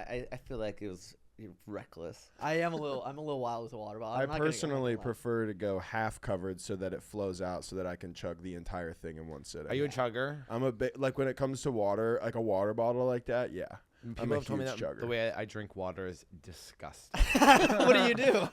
I feel like it was reckless. I'm a little wild with the water bottle. I personally prefer to go half covered so that it flows out so that I can chug the entire thing in one sitting. Are you a chugger? I'm a bit like when it comes to water, like a water bottle like that. Yeah. People have told me that the way I drink water is disgusting. What do you do?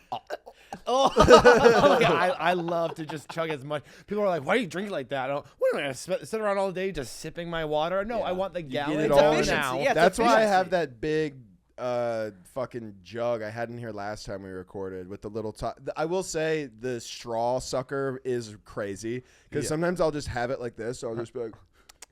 I love to just chug as much. People are like, "Why do you drink like that?" What am I going to sit around all day just sipping my water? No, I want the gallon. It all now. Yeah, that's why I have that big fucking jug I had in here last time we recorded with the little top. I will say the straw sucker is crazy because sometimes I'll just have it like this. So I'll just be like.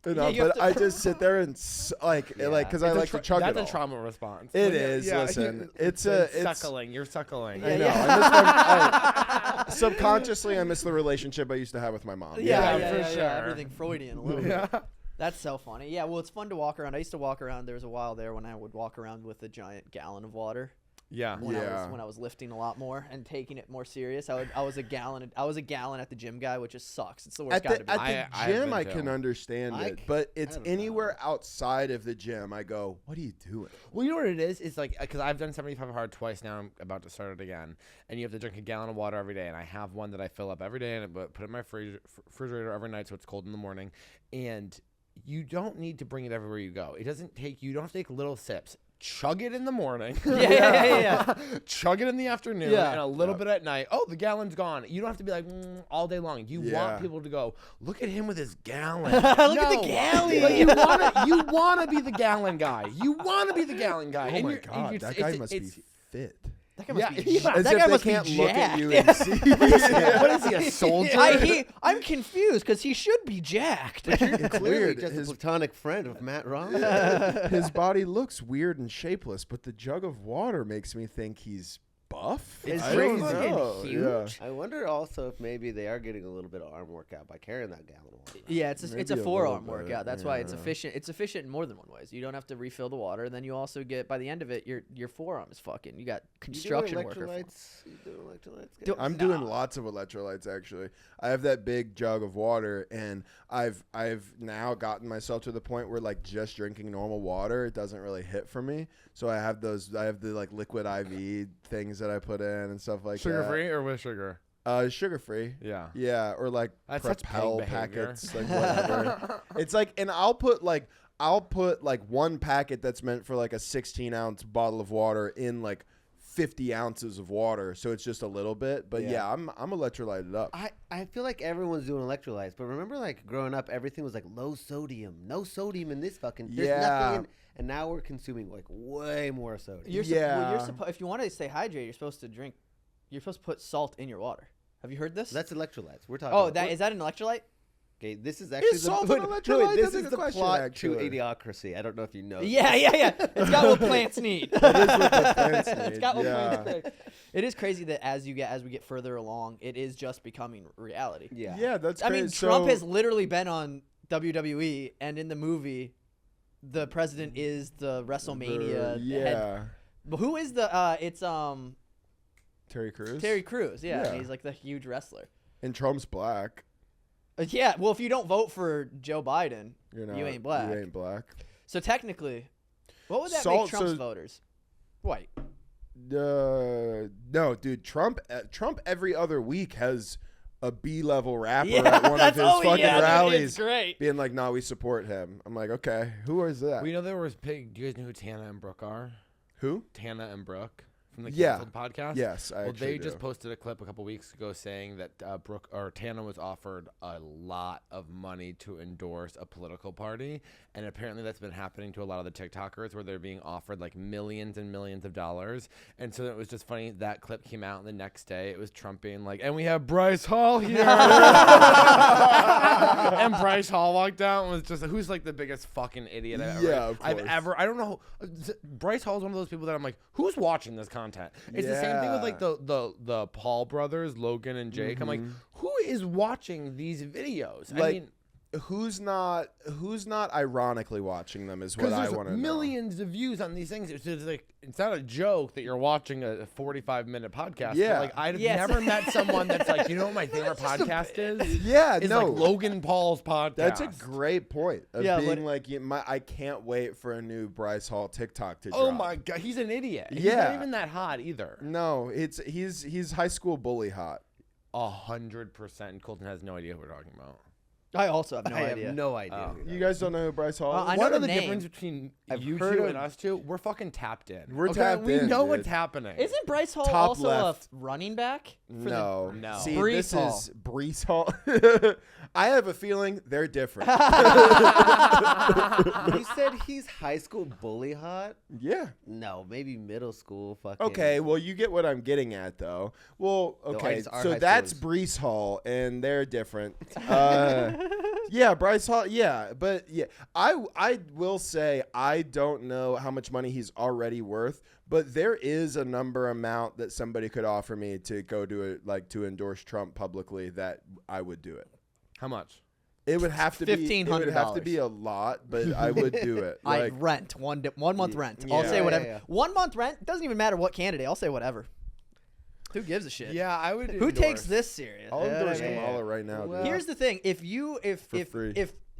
But I just sit there and because I like to chug it. That's a trauma response. It is. Listen, it's suckling. You're suckling. I know. Subconsciously, I miss the relationship I used to have with my mom. Yeah, for sure. Everything Freudian a little bit. That's so funny. Yeah, well, it's fun to walk around. I used to walk around. There was a while there when I would walk around with a giant gallon of water. Yeah. When I was lifting a lot more and taking it more serious, I was a gallon at the gym guy, which just sucks. It's the worst guy to be. At the gym, I can understand it, but it's anywhere outside of the gym. I go, what are you doing? Well, you know what it is? It's like because I've done 75 hard twice now. I'm about to start it again, and you have to drink a gallon of water every day. And I have one that I fill up every day and put in my refrigerator every night, so it's cold in the morning. And you don't need to bring it everywhere you go. It doesn't take. You don't have to take little sips. Chug it in the morning. Yeah. Chug it in the afternoon and a little bit at night. Oh, the gallon's gone. You don't have to be like all day long. You want people to go, look at him with his gallon. Look at the gallon. Like you want to be the gallon guy. You want to be the gallon guy. Oh my God, that guy must be fit. That guy must be As that if guy they must can't be look jacked. at you and see. What is he, a soldier? I'm confused because he should be jacked. It's weird. Just a platonic friend of Matt Ross. His body looks weird and shapeless, but the jug of water makes me think he's buff. It's I crazy. don't know. Huge. I wonder also if maybe they are getting a little bit of arm workout by carrying that gallon of water. Yeah, it's Maybe a a forearm little bit, workout. That's why it's yeah. efficient. It's efficient in more than one ways. You don't have to refill the water, and then you also get by the end of it, your forearm is fucking. You got construction worker. You doing electrolytes? Guys? I'm doing lots of electrolytes actually. I have that big jug of water, and I've now gotten myself to the point where like just drinking normal water it doesn't really hit for me. So I have the like liquid IV things that I put in and stuff like Sugar that. free or with sugar? Sugar free. Yeah. Yeah, or like That's such Propel pig behavior. packets, like whatever. It's like, and I'll put like one packet that's meant for like a 16-ounce bottle of water in like 50 ounces of water, so it's just a little bit. But yeah, I'm electrolyted up. I feel like everyone's doing electrolytes, but remember like growing up, everything was like low sodium, no sodium in this fucking. There's nothing in, and now we're consuming like way more sodium. If you want to stay hydrated, you're supposed to put salt in your water. Have you heard this? That's electrolytes. We're talking. Oh, is that an electrolyte? Okay, this is actually salt an electrolyte? this That's a is good the question, plot actually. to Idiocracy. I don't know if you know. Yeah. It's got what plants need. It is what the plants need. It's got what Yeah. plants need. It is crazy that as we get further along, it is just becoming reality. Yeah, that's I crazy. mean, Trump has literally been on WWE, and in the movie, the president is the WrestleMania head. But who is the? It's Terry Crews. Terry Crews. Yeah, Yeah. he's like the huge wrestler. And Trump's black. Yeah, well, if you don't vote for Joe Biden, You ain't black. You ain't black. So technically, what would that Salt- make Trump's so- voters? White. No, dude. Trump every other week has a B-level rapper Yeah, at one of that's his all he fucking has. rallies, It's great. being like, "No, we support him." I'm like, okay, who is that? Well, you know there was big. Do you guys know who Tana and Brooke are? Who? Tana and Brooke from the Yeah. Canceled podcast. Yes, I Well, actually they do. just posted a clip a couple weeks ago saying that Brooke or Tana was offered a lot of money to endorse a political party, and apparently that's been happening to a lot of the TikTokers where they're being offered like millions and millions of dollars. And so it was just funny that clip came out, and the next day it was Trump being like, "And we have Bryce Hall here," and Bryce Hall walked out and was just who's like the biggest fucking idiot I've ever. I don't know. Bryce Hall is one of those people that I'm like, who's watching this content? It's the same thing with like the Paul brothers, Logan and Jake. I'm like, who is watching these videos? Like, I mean, who's not ironically watching them is what I want to know. Millions of views on these things. It's just like it's not a joke that you're watching a 45-minute podcast. Yeah. But like I've never met someone that's like, you know what my favorite podcast is? Yeah, It's no. like Logan Paul's podcast. That's a great point of Yeah, being like, I can't wait for a new Bryce Hall TikTok to drop. Oh my god, he's an idiot. He's Yeah. not even that hot either. No, he's high school bully hot. 100%. Colton has no idea what we're talking about. I also have no I idea. have no idea. Oh. who that You guys don't know who Bryce Hall is? I know What the are the name. difference between I've you heard two of- and us two? We're fucking tapped in. We're Okay? tapped we in, know dude. what's happening. Isn't Bryce Hall Top also left. a running back? For No. No. See, Brees this Hall. is Brees Hall. I have a feeling they're different. You said he's high school bully hot? Yeah. No, maybe middle school. Fucking. Okay, well, you get what I'm getting at, though. Well, okay, just are so high that's schoolers. Brees Hall, and they're different. Yeah, Bryce Hall. Yeah, but yeah, I will say I don't know how much money he's already worth, but there is a number amount that somebody could offer me to go do it, like to endorse Trump publicly. That I would do it. How much? It would have to be. It would have to $1,500. be a lot, but I would do it. I Like, rent 1 month rent. I'll yeah. say whatever. Yeah. 1 month rent doesn't even matter what candidate. I'll say whatever. Who gives a shit? Yeah, I would. Who takes this serious? I'll endorse yeah, yeah. Kamala right now. Well, dude. Here's the thing: if free.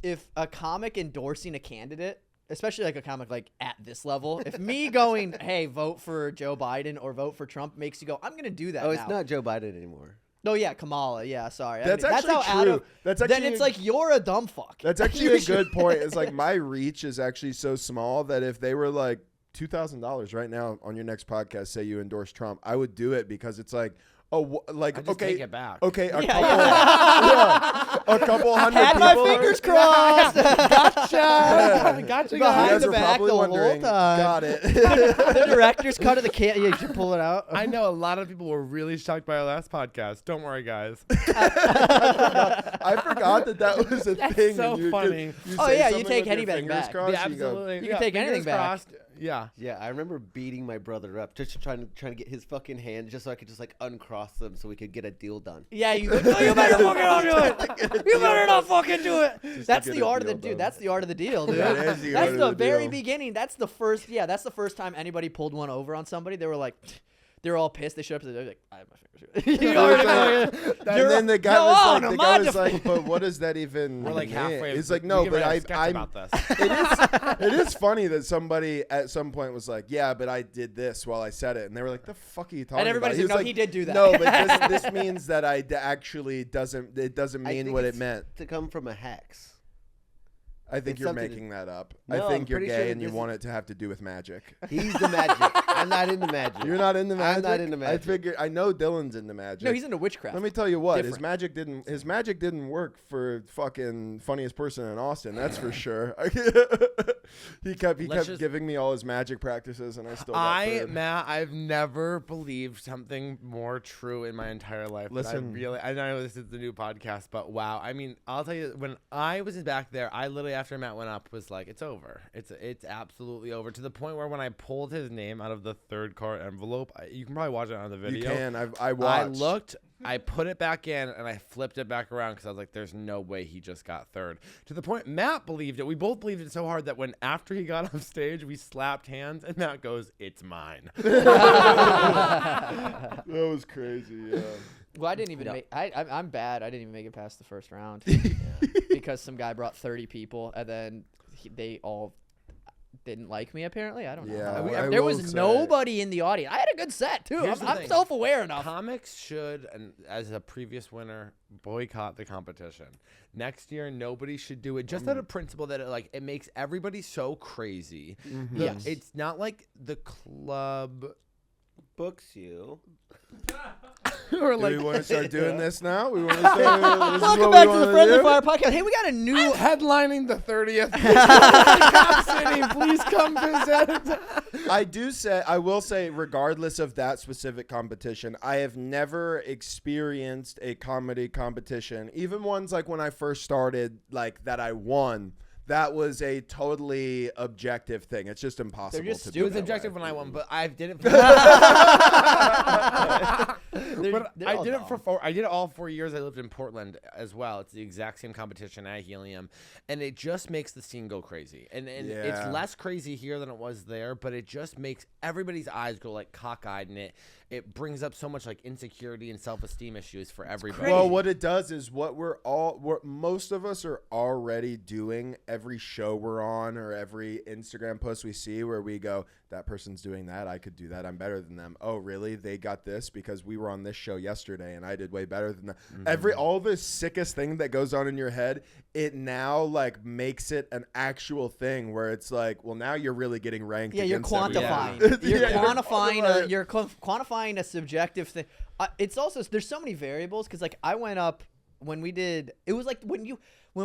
if a comic endorsing a candidate, especially like a comic like at this level, if me going, hey, vote for Joe Biden or vote for Trump makes you go, I'm gonna do that. Oh, now. it's not Joe Biden anymore. Oh yeah, Kamala. Yeah, sorry. That's how actually out true. of. That's then actually it's a- like you're a dumb fuck. That's actually You a should- good point. It's like my reach is actually so small that if they were like $2,000 right now on your next podcast, say you endorse Trump, I would do it because it's like, like I just okay, take it back. okay, a Yeah, couple, yeah. a couple hundred Had people. my fingers crossed. Gotcha. Gotcha, You Behind guys the are back probably the whole wondering. time. Got it. The director's cut of the can. Yeah, you should pull it out. I know a lot of people were really shocked by our last podcast. Don't worry, guys. I forgot that was a That's thing. so and you funny. Oh, say yeah, you something take with your Henny Bang fingers back. crossed, Yeah, you go, absolutely. You can take anything fingers back. crossed. Yeah. Yeah, I remember beating my brother up, just trying to get his fucking hand, just so I could just like uncross them, so we could get a deal done. Yeah, you better fucking not do it. You better not fucking do it. That's get the a art of the deal dude. done. That's the art of the deal, dude. That is the That's art of the the very deal. beginning. That's the first. Yeah, that's the first time anybody pulled one over on somebody. They were like, they were all pissed. They showed up to the. They're like, I have my fingers. You know what I mean? And then the guy Go was on, like, I'm on the- but what does that even We're like mean? halfway. It's like, we no, can but write a sketch I'm. about this. It is funny that somebody at some point was like, yeah, but I did this while I said it. And they were like, the fuck are you talking And everybody's about? like, no, was he did do that. No, but this means that it doesn't I mean think what it it's meant. to come from a hex. I think it's you're something making that up. No, I think I'm you're pretty gay sure and you this want it to have to do with magic. He's the magic. I'm not into magic. You're not into magic? I'm not into magic. I figure I know Dylan's into magic. No, he's into witchcraft. Let me tell you what, Different. his magic didn't work for fucking funniest person in Austin, that's for sure. he kept just- giving me all his magic practices and I still got third. Matt, I've never believed something more true in my entire life. Listen. I know this is the new podcast, but wow. I mean, I'll tell you, when I was back there, I literally, after Matt went up, was like, it's over. It's absolutely over, to the point where when I pulled his name out of the third card envelope, you can probably watch it on the video. You can. I I watched. looked, I put it back in, and I flipped it back around because I was like, there's no way he just got third. To the point, Matt believed it. We both believed it so hard that when after he got off stage, we slapped hands, and Matt goes, it's mine. That was crazy, yeah. Well, I didn't even make. I'm bad. I didn't even make it past the first round because some guy brought 30 people, and then they all didn't like me. Apparently, I don't know. Yeah, There I was will say- nobody in the audience. I had a good set too. Here's the I'm thing. self-aware enough. Comics should, and as a previous winner, boycott the competition. Next year, nobody should do it, just out of principle that it makes everybody so crazy. Yes. It's not like the club Books you. or Do like we want to start doing this now? We want to start. This is Welcome what back we to the wanna Friendly do? Fire podcast. Hey, we got a new. headlining the 30th. Cop City, please come visit. I will say, regardless of that specific competition, I have never experienced a comedy competition, even ones like when I first started, like that I won. That was a totally objective thing. It's just impossible just to stupid. do. It was that objective way. when I won, but I didn't. But I all did it dumb. for I did it all 4 years. I lived in Portland as well. It's the exact same competition at Helium, and it just makes the scene go crazy. And it's less crazy here than it was there, but it just makes everybody's eyes go like cockeyed, and it brings up so much like insecurity and self-esteem issues for everybody. Well, what it does is what most of us are already doing every show we're on or every Instagram post we see where we go, that person's doing that, I could do that, I'm better than them. Oh, really? They got this because we were on this show yesterday and I did way better than them. All the sickest thing that goes on in your head, it now like makes it an actual thing where it's like, well, now you're really getting ranked. Yeah, you're quantifying. You're quantifying a subjective thing. It's also, there's so many variables because like I went up when we did, it was like when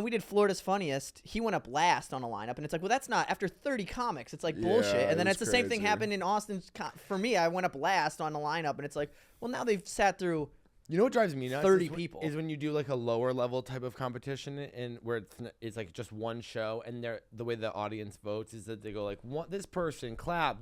we did Florida's Funniest, he went up last on a lineup, and it's like, well, that's not after 30 comics. It's like bullshit. And then it's the same thing happened in Austin. For me, I went up last on a lineup, and it's like, well, now they've sat through. You know what drives me nuts? 30 people is when you do like a lower level type of competition and where it's like just one show, and the way the audience votes is that they go like, this person clap,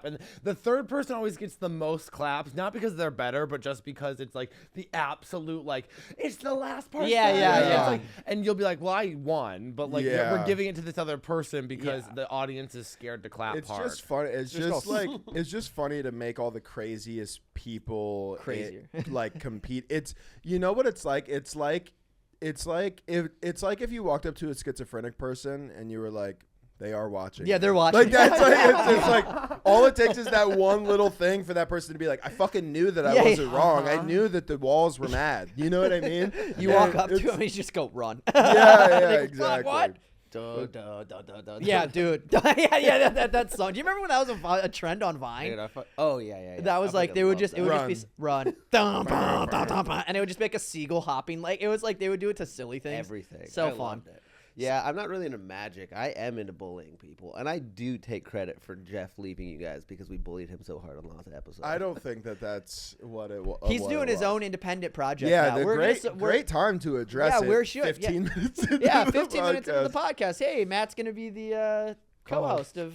and the third person always gets the most claps, not because they're better, but just because it's like the absolute like it's the last person. Yeah. It's like, and you'll be like, well, I won, but like we're giving it to this other person because the audience is scared to clap it's hard. Just funny. It's just like it's just funny to make all the craziest people crazier. Like compete. It's, you know what it's like? It's like if you walked up to a schizophrenic person and you were like, they are watching. Yeah, they're watching. Like that's like it's like all it takes is that one little thing for that person to be like, I fucking knew that I wasn't wrong. I knew that the walls were mad. You know what I mean? You walk up to him and you just go run. Yeah, exactly. What? Yeah, dude. That song. Do you remember when that was a trend on Vine? Oh yeah. That was like it would just be run, and it would just make a seagull hopping. Like it was like they would do it to silly things. Everything. So I fun. loved it. Yeah, I'm not really into magic. I am into bullying people, and I do take credit for Jeff leaving you guys because we bullied him so hard on the last episode. I don't think that's what it was. He's doing his own independent project. Yeah, now. Great time to address it. We're 15 minutes. Into 15 minutes into the podcast. Hey, Matt's gonna be the co-host of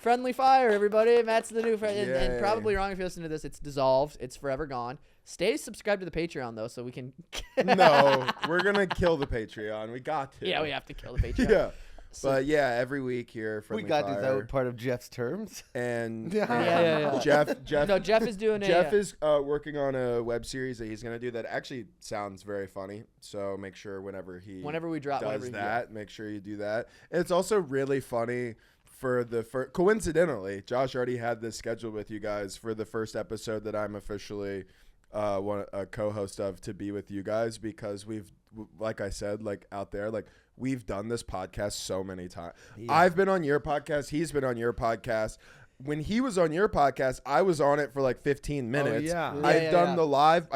Friendly Fire. Everybody, Matt's the new friend, and probably wrong if you listen to this. It's dissolved. It's forever gone. Stay subscribed to the Patreon though, so we can. No, we're gonna kill the Patreon. We got to. Yeah, we have to kill the Patreon. Yeah. But yeah, every week here, we got to do part of Jeff's terms. And yeah. Jeff is doing. Jeff is working on a web series that he's gonna do that actually sounds very funny. So make sure whenever we drop that, make sure you do that. And it's also really funny. Coincidentally, Josh already had this scheduled with you guys for the first episode that I'm officially a co-host of to be with you guys, because we've, like I said, like out there, like we've done this podcast so many times. Yeah. I've been on your podcast. He's been on your podcast. When he was on your podcast, I was on it for like 15 minutes. I did the live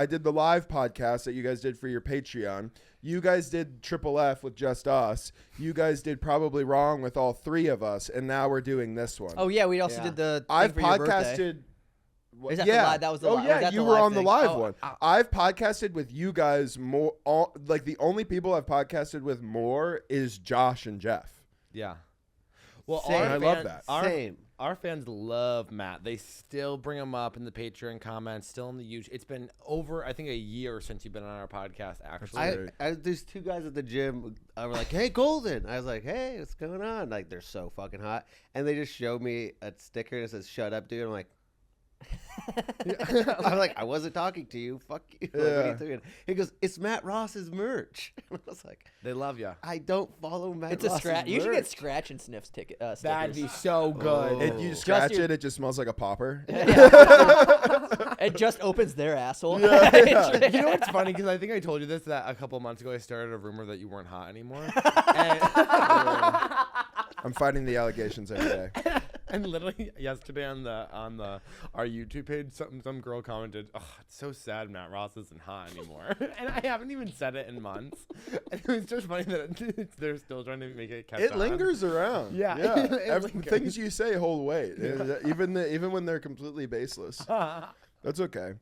podcast that you guys did for your Patreon. You guys did Triple F with just us. You guys did Probably Wrong with all three of us, and now we're doing this one. Oh yeah, we also did the. I've thing for podcasted. Your birthday. Is that the live? That was the live. Oh yeah, you were on the live one. Oh, I've podcasted with you guys more. Like the only people I've podcasted with more is Josh and Jeff. Yeah. Well, I love that. Our fans love Matt. They still bring him up in the Patreon comments, still in the YouTube. It's been over, I think, a year since you've been on our podcast, actually. There's two guys at the gym. I were like, hey, Golden. I was like, hey, what's going on? Like, they're so fucking hot. And they just showed me a sticker that says, shut up, dude. I'm like, I'm like, I wasn't talking to you. Fuck you. Like, what are you doing? He goes, it's Matt Ross's merch. And I was like, they love you. I don't follow Matt Ross's merch. It's a scratch. You should get scratch and sniff stickers. That'd be so good. You scratch it, it just smells like a popper. It just opens their asshole. Yeah. You know what's funny? Because I think I told you this, that a couple months ago I started a rumor that you weren't hot anymore. I'm fighting the allegations every day. And literally yesterday on our YouTube page, some girl commented, "Oh, it's so sad Matt Ross isn't hot anymore." And I haven't even said it in months. And it was just funny that they're still trying to make it catch on. It lingers around. Yeah. Things you say hold weight, even when they're completely baseless. That's okay.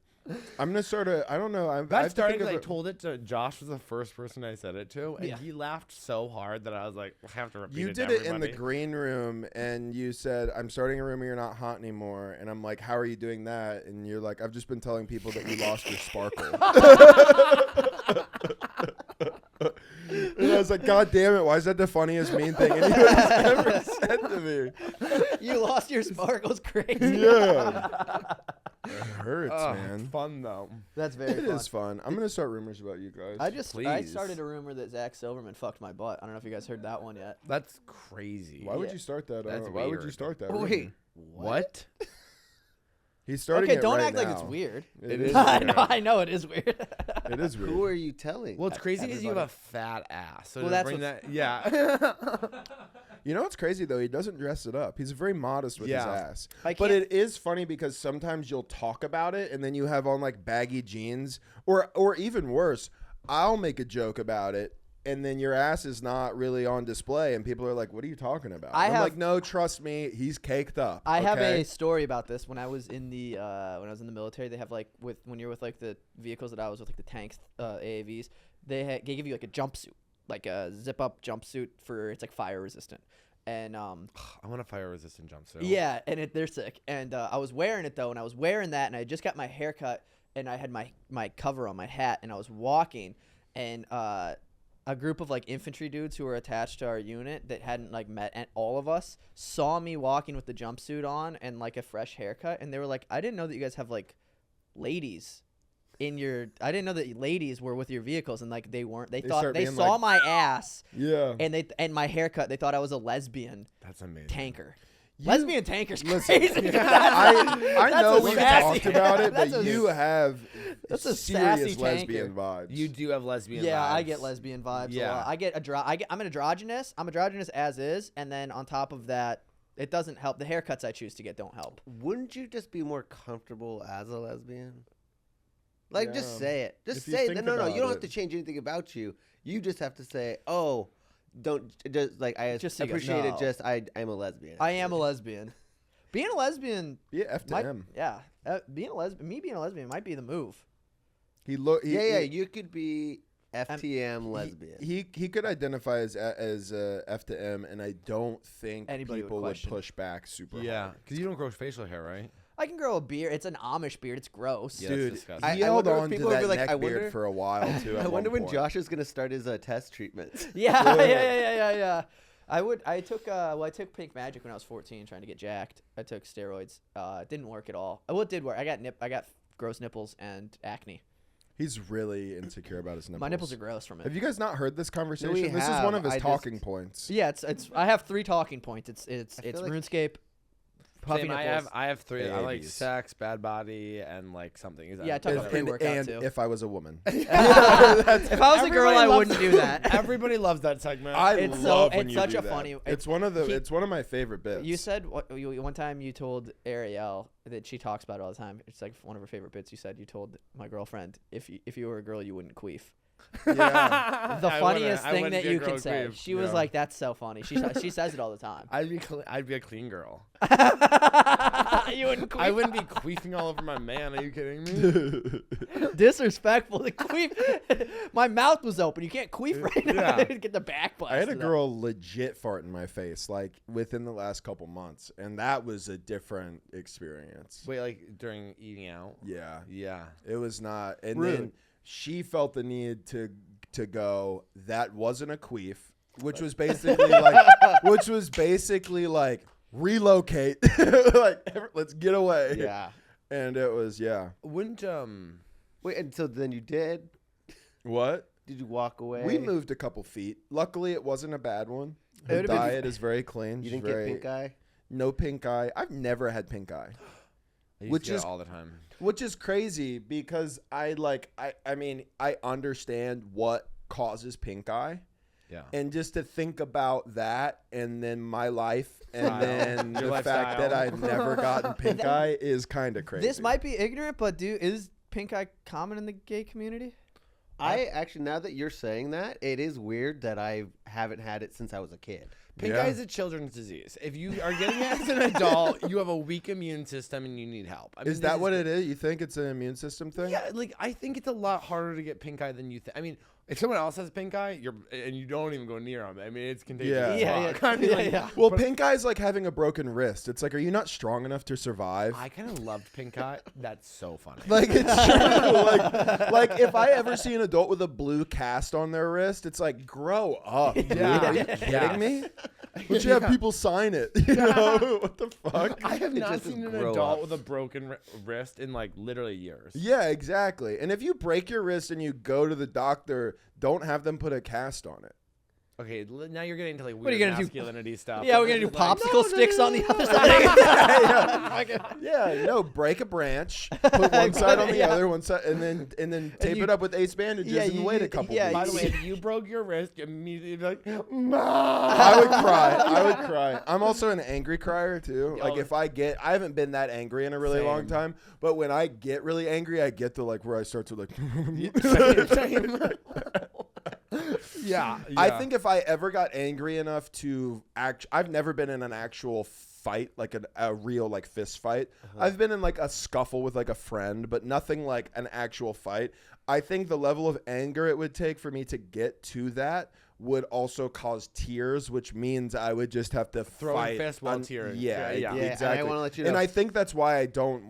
I'm gonna sort of. I don't know. That's starting because I told it to Josh. Was the first person I said it to, and Yeah. he laughed so hard that I was like, I have to repeat You it. did to it in the everybody. green room, and you said, "I'm starting a rumor you're not hot anymore." And I'm like, "How are you doing that?" And you're like, "I've just been telling people that you lost your sparkle." And I was like, "God damn it! Why is that the funniest mean thing anyone's ever said to me?" You lost your sparkles, crazy. Yeah, it hurts, Oh, man. fun though. That's very It fun. is fun. I'm gonna start rumors about you guys. I Please. started a rumor that Zach Silverman fucked my butt. I don't know if you guys heard that one yet. That's crazy. Why would Yeah. you start that? That's Why would you weird. start that? Wait, rumor? What? He's starting. Okay, it don't right act like it's now. weird. It is. I weird. know it is weird. It is weird. Who are you telling? Well, it's crazy because you have Everybody. a fat ass. So Well, to that's bring what's- that. Yeah. You know what's crazy though? He doesn't dress it up. He's very modest with his Yeah. ass. I But can't- it is funny because sometimes you'll talk about it and then you have on like baggy jeans, or even worse, I'll make a joke about it and then your ass is not really on display and people are like, "What are you talking about?" I'm like, "No, trust me, he's caked up." I have okay? a story about this. When I was in the military, they have like when you're with like the vehicles that I was with, like the tanks, AAVs, they give you like a jumpsuit, like a zip up jumpsuit it's like fire resistant. And I want a fire resistant jumpsuit. yeah, and they're sick. And I was wearing it though, and I was wearing that, and I just got my hair cut, and I had my cover on my hat, and I was walking, and a group of like infantry dudes who were attached to our unit that hadn't like met all of us saw me walking with the jumpsuit on and like a fresh haircut, and they were like, "I didn't know that you guys have like ladies in your. I didn't know that ladies were with your vehicles," and like they weren't. They thought start they being saw like- my ass Yeah. and my haircut. They thought I was a lesbian That's amazing. tanker. You- Lesbian tanker's Listen, crazy. I That's know a we've sassy- talked about it, but that's a- you have that's a sassy serious lesbian tanker. vibes. You do have lesbian Yeah, I vibes. get lesbian vibes. Yeah. A lot. I'm an androgynous. I'm androgynous as is, and then on top of that, it doesn't help. The haircuts I choose to get don't help. Wouldn't you just be more comfortable as a lesbian? Like, just Yeah. say it. Just If you say think it. No, about you don't have it. to change anything about you. You just have to say, "Oh, don't just like I Just so you appreciate know. it. Just I'm a lesbian." I am a lesbian. Being a lesbian, Yeah, F to might, M. yeah. Being a lesbian might be the move. Yeah, you could be FTM lesbian. He could identify as F to M, and I don't think Anybody would people would question. push back super Yeah, hard. because you don't grow facial hair, right? I can grow a beard. It's an Amish beard. It's gross. Yeah, that's Dude, disgusting. he I held wonder if on to people would that be like, neck I beard wonder- for a while too. I wonder when point. Josh is gonna start his test treatments. Yeah. I took Pink Magic when I was 14, trying to get jacked. I took steroids. It didn't work at all. Well, it did work. I got gross nipples and acne. He's really insecure about his nipples. My nipples are gross from it. Have you guys not heard this conversation? we This is have. one of his I just- talking points. Yeah, it's. I have 3 talking points. It's I feel like- RuneScape, puffy Same, nipples. I have 3. I like AAVs. sex, bad body, and like something. Is that Yeah, I took a And, pre-workout too. if I was a woman, If I was a girl, I wouldn't do that. Everybody loves that segment. It's love when it's you such do a that. funny. It's one of my favorite bits. You said one time you told Ariel that she talks about it all the time. It's like one of her favorite bits. You said you told my girlfriend if you were a girl you wouldn't queef. Yeah. The I funniest wouldn't- I thing wouldn't that get you girl can say. queef. She was Yeah. like, "That's so funny." She says it all the time. I'd be a clean girl. You wouldn't queef. I wouldn't be queefing all over my man. Are you kidding me? Disrespectful to queef. My mouth was open. You can't queef right now. Yeah. Get the back blast. I had a of that. girl legit fart in my face like within the last couple months, and that was a different experience. Wait, like during eating out? Yeah, Yeah. it was not. And Rude. then she felt the need to go. That wasn't a queef, which was basically like relocate, let's get away. Yeah. And it was Wouldn't Wait, and so then you did? What? Did you walk away? We moved a couple feet. Luckily, it wasn't a bad one. It Her would've been- diet is very clean. You She's didn't very, get pink eye? No pink eye. I've never had pink eye. I used Which to get is- it all the time. Which is crazy because I understand what causes pink eye. Yeah. And just to think about that and then my life and Style. then Your the fact that lifestyle. I've never gotten pink eye is kind of crazy. This might be ignorant, but is pink eye common in the gay community? I actually, now that you're saying that, it is weird that I haven't had it since I was a kid. Pink eye is a children's disease. If you are getting it as an adult, you have a weak immune system and you need help. I mean, Is that what it is? You think it's an immune system thing? Yeah, like I think it's a lot harder to get pink eye than you think. I mean, if someone else has pink eye, and you don't even go near them. I mean, it's contagious. Yeah. Well, pink eye is like having a broken wrist. It's like, are you not strong enough to survive? I kind of loved pink eye. That's so funny. Like, it's true. like if I ever see an adult with a blue cast on their wrist, it's like, grow up. Dude. Are you kidding me? Would you have people sign it? You know what the fuck? I have not just seen an grow adult up. with a broken wrist in like literally years. Yeah, exactly. And if you break your wrist and you go to the doctor, don't have them put a cast on it. Okay, now you're getting into like are weird you gonna do? masculinity stuff. Yeah, we're gonna do It's like, popsicle sticks on the other side. Yeah, no, break a branch, put one side on the other, one side, and then tape it up with ace bandages and wait a couple weeks. By the way, if you broke your wrist, you immediately be like, Mom! I would cry. I'm also an angry crier too. Like if I haven't been that angry in a really long time, but when I get really angry, I get to like where I start to like. Yeah. I think if I ever got angry enough to I've never been in an actual fight, like a real like fist fight. I've been in like a scuffle with like a friend, but nothing like an actual fight. I think the level of anger it would take for me to get to that would also cause tears, which means I would just have to throw fight a fist while tearing. Yeah, exactly. And I want to let you know. And I think that's why I don't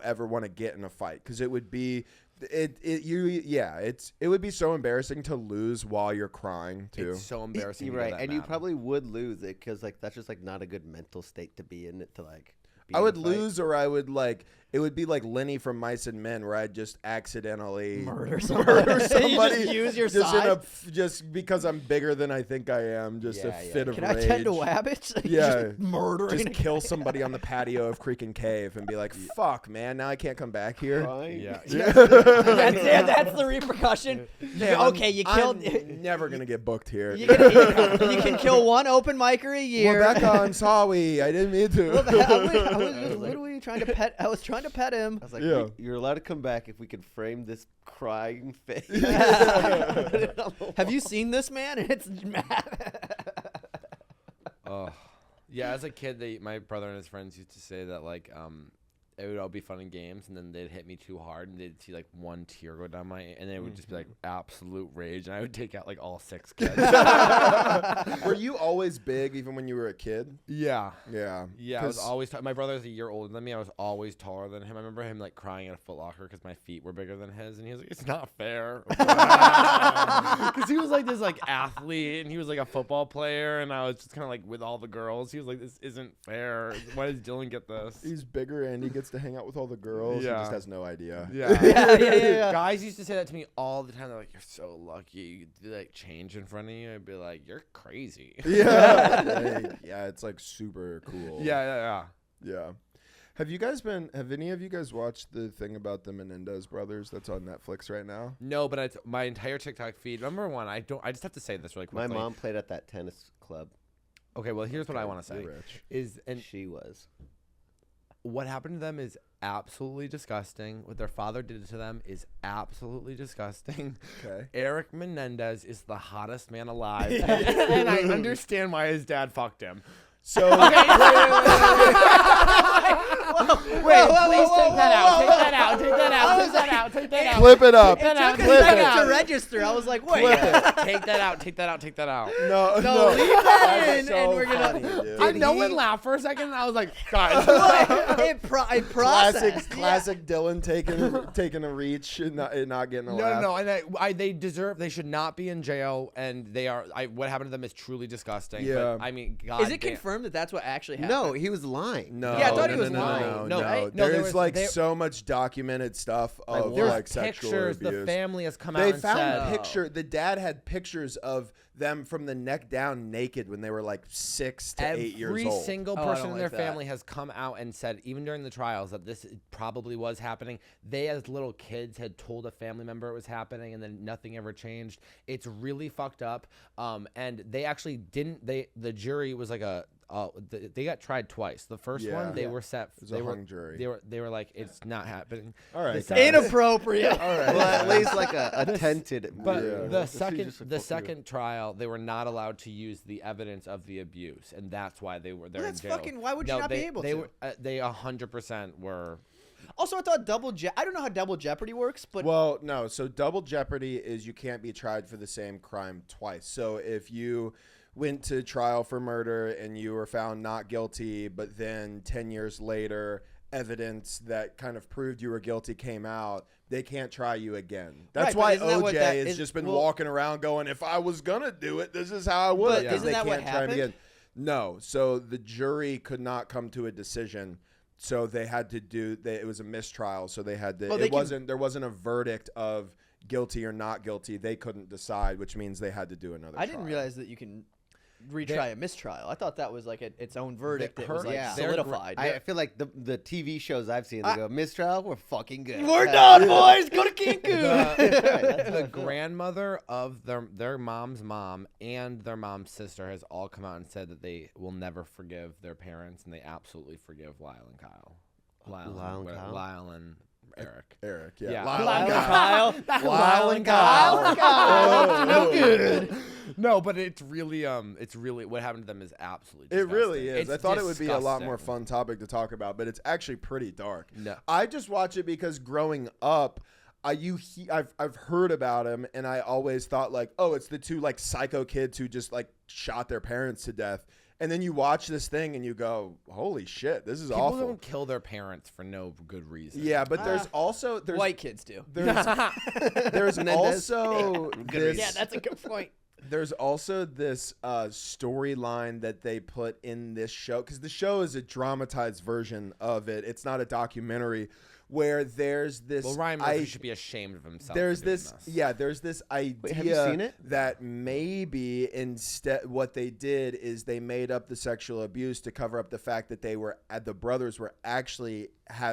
ever want to get in a fight, because it would be. It would be so embarrassing to lose while you're crying too. It's so embarrassing. You're to go right, that and you mad. probably would lose it because like that's just like not a good mental state to be in. It to like. I would lose, or I would like. It would be like Lenny from Mice and Men, where I'd just accidentally Murder somebody. somebody. You just use your size? Just because I'm bigger than I think I am. Just a fit of Can rage. I tend to wabbits? Yeah. Just murdering. Just kill somebody on the patio of Creek and Cave and be like, "Fuck, man! Now I can't come back here." Yeah. That's the repercussion. Okay, you killed. I'm never gonna get booked here. You can kill one open micer a year. We're back on Sawi. I didn't mean to. I was literally trying to pet. I was trying to pet him. I was like, Yeah. you're allowed to come back if we can frame this crying face. Have you seen this man? It's mad. Oh, yeah. As a kid, my brother and his friends used to say that like it would all be fun and games, and then they'd hit me too hard, and they'd see like one tear go down and it would just be like absolute rage, and I would take out like all 6 kids. Were you always big, even when you were a kid? Yeah. Yeah. Yeah, I was always my brother's a year older than me. I was always taller than him. I remember him like crying at a Foot Locker because my feet were bigger than his, and he was like, "It's not fair," because he was like this like athlete, and he was like a football player, and I was just kind of like with all the girls. He was like, "This isn't fair. Why does Dylan get this?" He's bigger and he gets to hang out with all the girls. Yeah. He just has no idea. Yeah. Guys used to say that to me all the time. They're like, "You're so lucky. You could do like change in front of you." I'd be like, "You're crazy." Yeah, it's like super cool. Yeah. Have any of you guys watched the thing about the Menendez brothers that's on Netflix right now? No, but it's my entire TikTok feed. Number one, I just have to say this really quickly. My mom played at that tennis club. Okay, well, here's what I want to say. You're rich. She was. What happened to them is absolutely disgusting. What their father did to them is absolutely disgusting. Okay. Eric Menendez is the hottest man alive, and I understand why his dad fucked him. So Wait, please take that out. Take that out. Clip it up. It took a Clip second it. to register. I was like, wait. Take that out. No, leave that That's in, so and we're gonna. funny, dude. I know one laughed for a second, and I was like, guys. It processed. Classic Dillon taking a reach and not getting a laugh. No, and they should not be in jail, and they are. What happened to them is truly disgusting. Yeah. But, I mean, God. Is it confirmed that that's what actually happened? No, he was lying. No, Yeah, I thought he was no, lying. No, there's like so much documented stuff of There's like sexual pictures. abuse. The family has come out They and found said. picture. The dad had pictures of them from the neck down naked when they were like 6 to 8 years Every old. single Oh, I person don't in their like that. family has come out and said, even during the trials, that this probably was happening. They, as little kids, had told a family member it was happening, and then nothing ever changed. It's really fucked up. And they actually didn't. The jury was like a they got tried twice. The first one they were set. They were hung jury. They were like, it's not happening. All right, inappropriate. All right, well, at least like a tented. But the second trial, they were not allowed to use the evidence of the abuse, and that's why they're in jail. Why would you not be able to? They 100% were. Also, I thought I don't know how double jeopardy works, but well, no. So double jeopardy is you can't be tried for the same crime twice. So if you went to trial for murder and you were found not guilty, but then 10 years later, evidence that kind of proved you were guilty came out, they can't try you again. That's why OJ has just been walking around going, if I was going to do it, this is how I would. But isn't that what happened? No. So the jury could not come to a decision. So they had to do. It was a mistrial. So they had to. There wasn't a verdict of guilty or not guilty. They couldn't decide, which means they had to do another. I didn't realize that you can retry a mistrial. I thought that was like its own verdict. It was like solidified. I feel like the TV shows I've seen, they go, mistrial, we're fucking good. We're done, boys. Go to Cancun. The grandmother of their mom's mom and their mom's sister has all come out and said that they will never forgive their parents, and they absolutely forgive Lyle and Kyle. Lyle and Eric, yeah. Lyle and Kyle. Lyle and Kyle. No good. No, but it's really what happened to them is absolutely disgusting. It really is. I thought it would be a lot disgusting. more fun topic to talk about, but it's actually pretty dark. No. I just watch it because growing up, I've heard about him, and I always thought like, oh, it's the two like psycho kids who just like shot their parents to death. And then you watch this thing and you go, holy shit, this is awful. People don't kill their parents for no good reason. Yeah, but there's white kids do. There's also this. Yeah, that's a good point. There's also this storyline that they put in this show, because the show is a dramatized version of it. It's not a documentary. Where there's this, well, Ryan Murphy should be ashamed of himself. There's this idea. Wait, have you seen it? That maybe instead what they did is they made up the sexual abuse to cover up the fact that the brothers were actually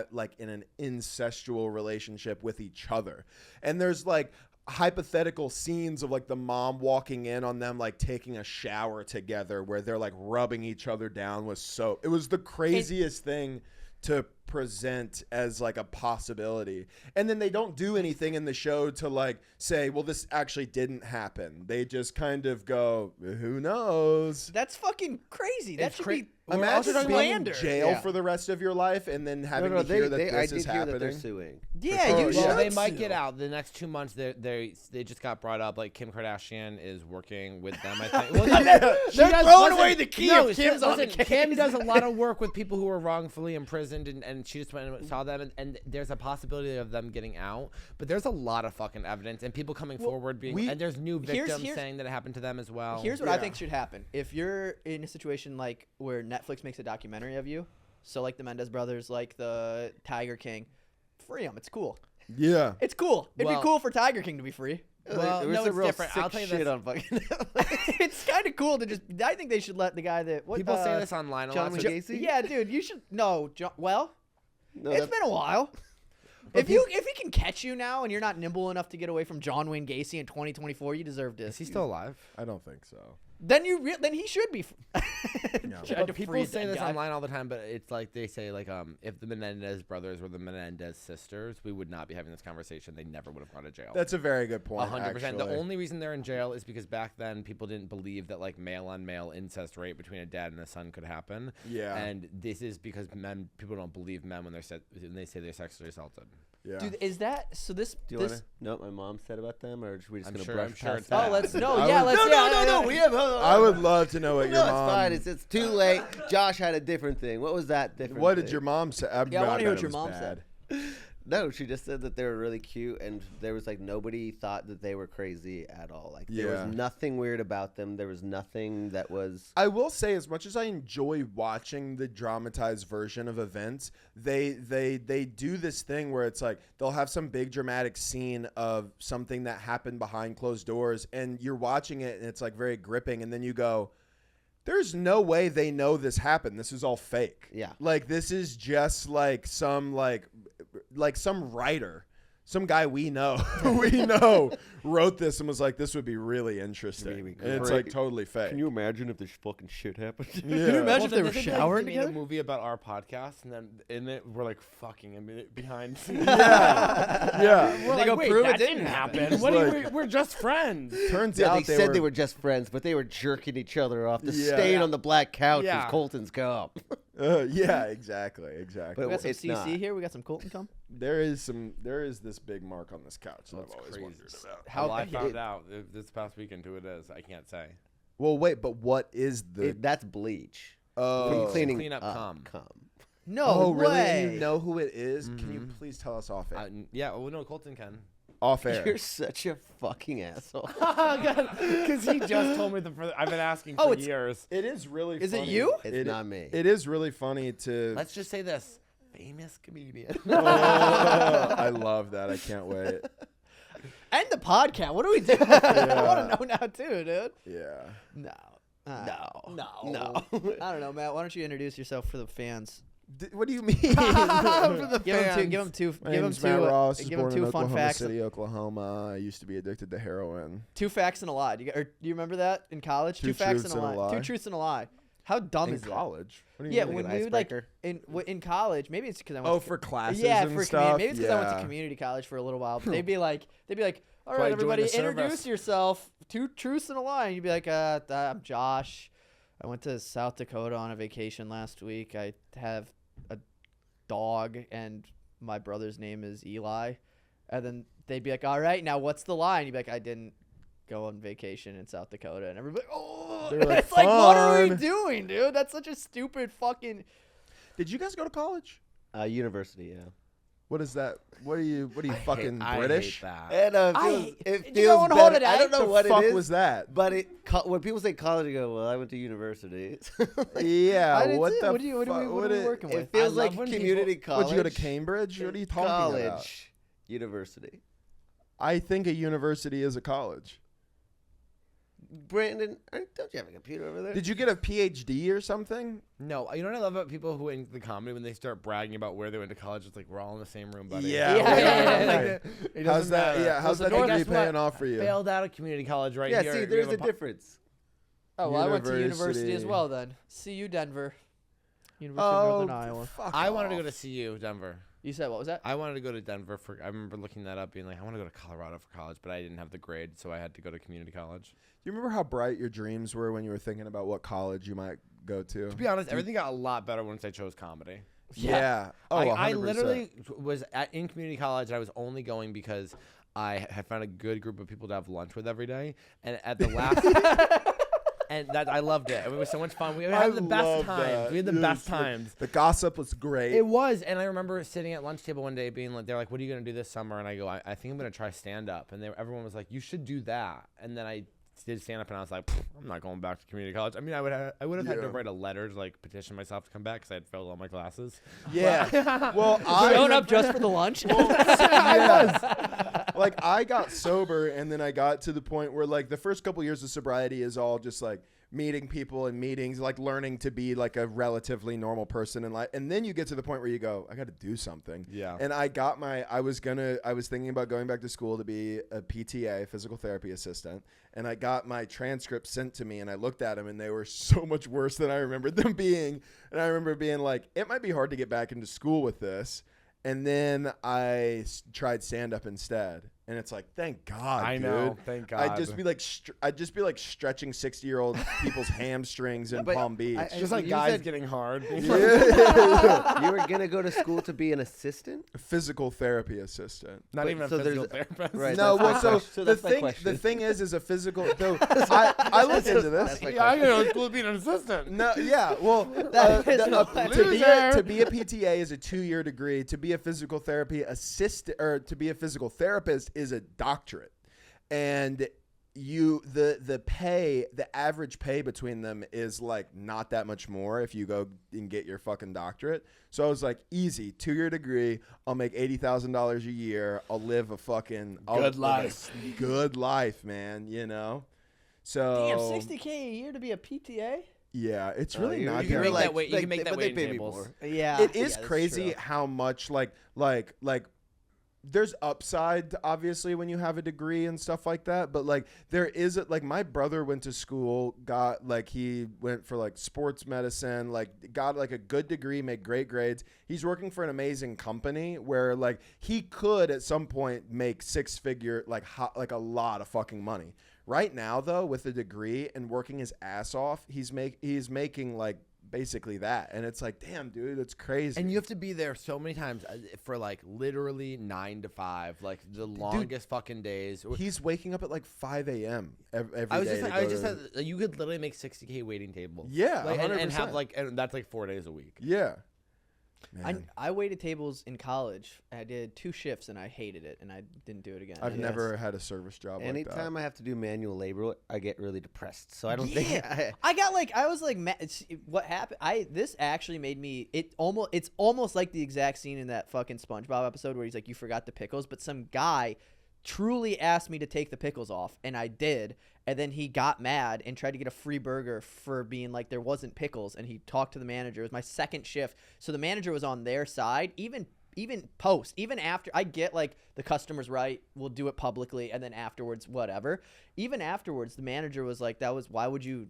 like in an incestual relationship with each other, and there's like hypothetical scenes of like the mom walking in on them like taking a shower together where they're like rubbing each other down with soap. It was the craziest thing to present as like a possibility, and then they don't do anything in the show to like say, well, this actually didn't happen. They just kind of go, who knows? That's fucking crazy. That should be imagine being slander. in jail for the rest of your life and then having to hear that this is happening. That they're suing. Yeah, you should. Well, they might get out the next 2 months. They just got brought up. Like Kim Kardashian is working with them. I think. Well, they're throwing away the key. No, Kim's on the case. Kim does a lot of work with people who are wrongfully imprisoned, and she just went and saw them, and there's a possibility of them getting out. But there's a lot of fucking evidence and people coming forward and there's new victims saying that it happened to them as well. Here's what I think should happen. If you're in a situation like where Netflix makes a documentary of you, so like the Menendez brothers, like the Tiger King, free them. It's cool. Yeah, it's cool. It'd be cool for Tiger King to be free. Well, no, it's different. I'll tell you this. On fucking it's kind of cool to just. I think they should let the guy that people say this online a lot. John Gacy? Yeah, dude, you should. No, well, no, it's been a while. If he can catch you now and you're not nimble enough to get away from John Wayne Gacy in 2024, you deserve this. Is he still alive? I don't think so. Then he should be. But people say this online all the time, but it's like they say like if the Menendez brothers were the Menendez sisters, we would not be having this conversation. They never would have gone to jail. That's a very good point. 100%. The only reason they're in jail is because back then people didn't believe that like male on male incest rape between a dad and a son could happen. Yeah. And this is because people don't believe men when they say they're sexually assaulted. Yeah. Dude, is that so? This. Do you want to know what my mom said about them, or are we just going to brush past that? Oh, let's no. We have. I would love to know what your mom. It's fine. It's too late. Josh had a different thing. What was that different? What did your mom say? I want to hear what your mom said. No, she just said that they were really cute, and there was like nobody thought that they were crazy at all. Like there was nothing weird about them. There was nothing that was. I will say, as much as I enjoy watching the dramatized version of events, they do this thing where it's like they'll have some big dramatic scene of something that happened behind closed doors, and you're watching it, and it's like very gripping, and then you go, there's no way they know this happened. This is all fake. Yeah. Like this is just like some writer some guy we know wrote this and was like, this would be really interesting. And it's like totally fake. Can you imagine if this fucking shit happened? Yeah. Can you imagine if they were showering made together? a movie about our podcast, and then in it we're like fucking a minute behind. Yeah. We're They go wait, prove that it didn't didn't happen. happen. What do Like- you, we're just friends. Turns Yeah, out they said they were just friends, but they were jerking each other off. The Yeah. stain on the black couch Yeah. was Colton's cum. Yeah, exactly. But We got some it's CC not. here. We got some Colton cum. There is this big mark on this couch that I've always crazy. wondered about. How I found out this past weekend who it is. I can't say. Well, wait, but what is the? That's bleach. Oh, From cleaning Clean up cum. No oh, really? way. And you know who it is? Can you please tell us off air? Yeah, well, no, Colton can. Off air. You're such a fucking asshole. Because he just told me I've been asking for years. It is really. Is it funny. you? It's not me. It is really funny to. Let's just say this: famous comedian. I love that. I can't wait. And the podcast. What are we doing? I want to know now too, dude. Yeah. No. No. I don't know, Matt. Why don't you introduce yourself for the fans? What do you mean? Give them two. My Give them name's Matt two. Ross. Give born them two in fun Oklahoma facts. City, Oklahoma. I used to be addicted to heroin. 2 facts and a lie. Do you remember that in college? 2 facts and a lie. 2 truths and a lie. How dumb In is that? college? What do you Yeah, mean? when an we would like icebreaker? in college, maybe it's because I went. Oh, to, for classes yeah, and for stuff? maybe it's because I went to Yeah. community college for a little while. They'd be like, all I right, joined everybody, the introduce service." yourself. 2 truths and a lie. And you'd be like, I'm Josh. I went to South Dakota on a vacation last week. I have a dog, and my brother's name is Eli. And then they'd be like, all right, now what's the lie? And you'd be like, I didn't go on vacation in South Dakota. And everybody, oh, They were like, it's like, what are we "Fun." doing, dude? That's such a stupid fucking. Did you guys go to college? University, yeah. What is that? What are you fucking British? I hate that. And Did it you go feels on better. holiday? I don't know The what fuck it is. was that? But when people say college, you go, well, I went to university. Yeah. I did What too. the What are we working with? It feels I like love when community college. Would you go to Cambridge? What are you talking college, about? university. I think a university is a college. Brandon, don't you have a computer over there? Did you get a PhD or something? No, you know what I love about people who in the comedy when they start bragging about where they went to college? It's like we're all in the same room, buddy. Yeah. Yeah. It How's doesn't that? matter. Yeah. How's that Hey, degree guess what? paying off for you? Failed out of community college right Yeah, here. see, We there's have a po- difference. Oh, well, I went to university as University. well then. CU Denver. University of Oh, Northern Iowa. fuck I wanted to off. go to CU Denver. You said what was that? I wanted to go to Denver I remember looking that up, being like, I want to go to Colorado for college, but I didn't have the grade, so I had to go to community college. Do you remember how bright your dreams were when you were thinking about what college you might go to? To be honest, everything got a lot better once I chose comedy. Yeah. Oh, I 100%. literally was in community college, and I was only going because I had found a good group of people to have lunch with every day, and at the last. And that I loved it. It was so much fun. We had the best love times. that. We had the Yes, best times. The gossip was great. It was, and I remember sitting at lunch table one day, being like, "They're like, what are you gonna do this summer?" And I go, "I think I'm gonna try stand up." And everyone was like, "You should do that." And then I did stand up, and I was like, "I'm not going back to community college." I mean, I would have had to write a letter to like petition myself to come back because I had failed all my classes. Yeah. Well, I Showing up just for the lunch? like I got sober, and then I got to the point where like the first couple years of sobriety is all just like meeting people in meetings, like learning to be like a relatively normal person in life. And then you get to the point where you go, I got to do something. Yeah. And I was thinking about going back to school to be a PTA, physical therapy assistant. And I got my transcripts sent to me, and I looked at them, and they were so much worse than I remembered them being. And I remember being like, it might be hard to get back into school with this. And then I tried stand up instead. And it's like, thank God, I dude. know, thank God. I'd just be like stretching 60-year-old people's hamstrings in But Palm Beach. I- just like you guys said- getting hard. You were gonna go to school to be an assistant? A physical therapy assistant. Not But- even a so physical there's- therapist. right. No, that's my well, so question. So the that's my thing, question. the thing is a physical. So I looked into this. That's my Yeah, I'm question. going to school to be an assistant. No, yeah, well, That is my to be a PTA is a 2-year degree. To be a physical therapy assistant, or to be a physical therapist, is a doctorate. And the average pay between them is like not that much more if you go and get your fucking doctorate. So I was like, easy, 2-year degree. I'll make $80,000 a year. I'll live a fucking good life, man. You know. So Damn, $60K a year to be a PTA? yeah, it's really you- not you that were much. that weight- you can make that but weight they in pay me tables. more. Yeah. It is that's crazy true. how much like there's upside obviously when you have a degree and stuff like that, but like there is like my brother went to school, got like he went for like sports medicine, like got like a good degree, made great grades. He's working for an amazing company where like he could at some point make six-figure like a lot of fucking money. Right now though, with a degree and working his ass off, he's making like basically that, and it's like, damn, dude, that's crazy. And you have to be there so many times for like literally 9 to 5, like the longest fucking days. He's waking up at like 5 a.m. every I was day. just said you could literally make $60K waiting table. Yeah, like, 100%. and have like, and that's like 4 days a week. Yeah. Man. I waited tables in college. I did 2 shifts and I hated it and I didn't do it again. I've never had a service job Anytime like that. I have to do manual labor, I get really depressed. So I don't think What happened? This actually made me. It's almost like the exact scene in that fucking SpongeBob episode where he's like, "You forgot the pickles," but some guy truly asked me to take the pickles off, and I did. And then he got mad and tried to get a free burger for being like there wasn't pickles. And he talked to the manager. It was my second shift, so the manager was on their side. Even after I get like the customer's right, we'll do it publicly, and then afterwards, whatever. Even afterwards, the manager was like, why would you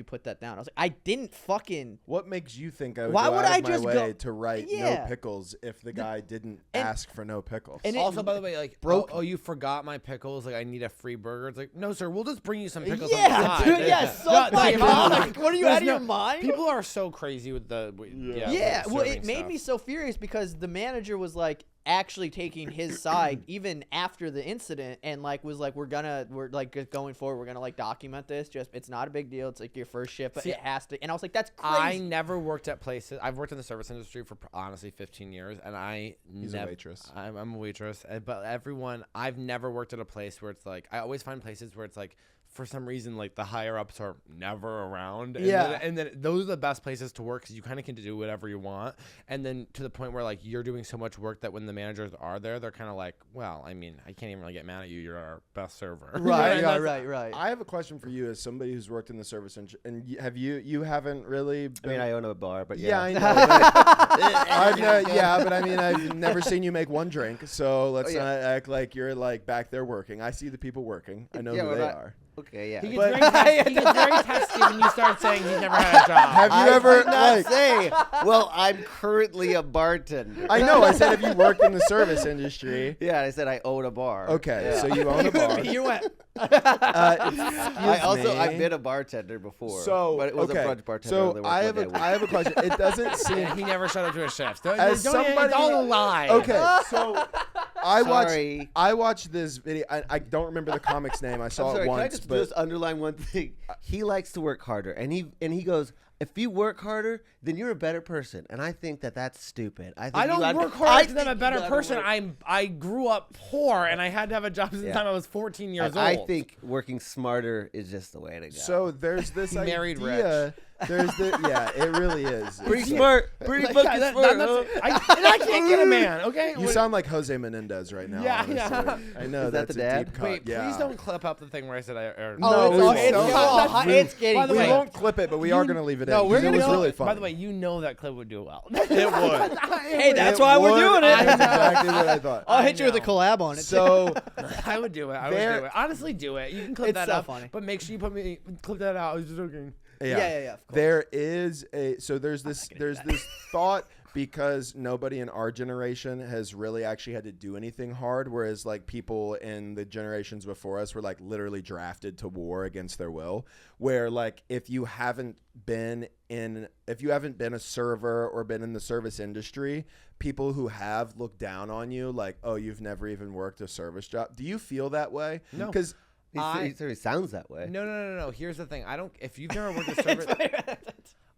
put that down? I was like, I didn't fucking. What makes you think I would Why go would out I of my just way go- to write Yeah. no pickles if the guy didn't ask for no pickles? And Also, by the way, like, broke- oh, you forgot my pickles. Like, I need a free burger. It's like, no, sir, we'll just bring you some pickles. on the Yeah, side. dude. Yeah, suck No, my no, cock. no, Like, what are you there's out of your mind? People are so crazy with the Yeah, with well, serving it made stuff. me so furious because the manager was like actually taking his side even after the incident, and like was like, we're like going forward, we're gonna like document this. Just it's not a big deal. It's like your first shift, but See, it has to. And I was like, that's I crazy. never worked at places. I've worked in the service industry for honestly 15 years, and He's a waitress. I'm a waitress, but I've never worked at a place where it's like, I always find places where it's like, for some reason, like the higher ups are never around. And then those are the best places to work because you kind of can do whatever you want. And then to the point where like you're doing so much work that when the managers are there, they're kind of like, well, I mean, I can't even really get mad at you. You're our best server. Right. I have a question for you as somebody who's worked in the service and you haven't really been, I mean, I own a bar, but yeah, yeah. I know. But I mean, I've never seen you make one drink, so let's not act like you're like back there working. I see the people working. I know who they are. Okay, yeah. He gets, But- he gets very testy when you start saying he's never had a job. Have you ever did not like? say? Well, I'm currently a bartender. I know. I said if you worked in the service industry. Yeah, I said I own a bar. Okay, Yeah. so you own a bar. You went. I've been a bartender before. So but it was okay. a brunch bartender. So only worked I one have day a week. I have a question. It doesn't seem. He never showed up to a shift. Don't, As don't, somebody- it's all a lie. Okay, so Sorry. I watched this video. I don't remember the comic's name. I saw I'm sorry, it can I once, just but just underline one thing? He likes to work harder, and he goes, if you work harder, then you're a better person, and I think that's stupid. I don't work hard because I'm a better person. I grew up poor and I had to have a job since the time I was 14 years old. I think working smarter is just the way to go. so there's this Married idea. There's the it really is. pretty smart, pretty Like, fucking yeah, smart. I can't get a man. Okay. You sound like Jose Menendez right now. Yeah, honestly. yeah. I know Is that that's the a dad? deep cut. Wait, yeah. please don't clip up the thing where I said I. No, it's it's getting. By the We way, won't clip it, but we are going to leave it in. No, we're 'cause gonna it was go. really funny. By the way, you know that clip would do well. it would. Hey, that's why we're doing That's it. exactly what I thought. I'll hit you with a know. collab on it. So I would do it. I would do it. Honestly, do it. You can clip It's that so up, funny. but make sure you clip that out. I was just joking. Yeah, of course. There is there's this thought because nobody in our generation has really actually had to do anything hard, whereas like people in the generations before us were like literally drafted to war against their will, where like if you haven't been a server or been in the service industry, people who have looked down on you like, oh, you've never even worked a service job. Do you feel that way? No. Because He sounds that way. No. Here's the thing. If you've never worked a service,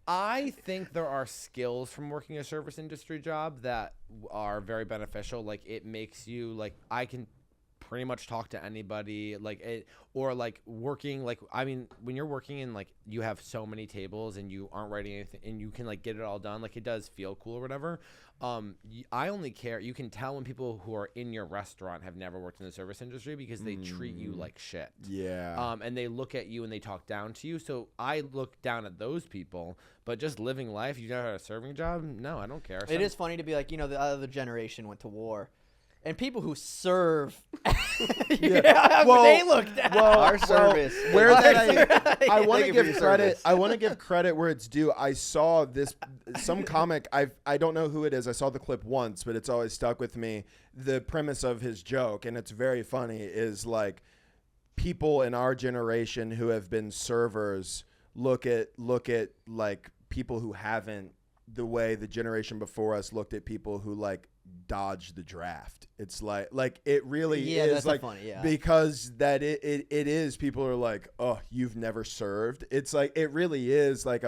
I think there are skills from working a service industry job that are very beneficial. Like it makes you like, I can pretty much talk to anybody, like it, or like working, like, I mean, when you're working in like, you have so many tables and you aren't writing anything and you can like get it all done. Like it does feel cool or whatever. I only care. You can tell when people who are in your restaurant have never worked in the service industry because they treat you like shit. yeah. And they look at you and they talk down to you. So I look down at those people, but just living life, you never had a serving job? No, I don't care. It is funny to be like, the other generation went to war. and people who serve. Well, they look down. Our service. Where that I want Thank to you for give your credit. service. I want to give credit where it's due. I saw this some comic. I don't know who it is. I saw the clip once, but it's always stuck with me. The premise of his joke, and it's very funny, is like people in our generation who have been servers look at like people who haven't, the way the generation before us looked at people who like dodged the draft. It's like it really is that's like funny, yeah. because that it is, people are like, oh, you've never served. It's like it really is like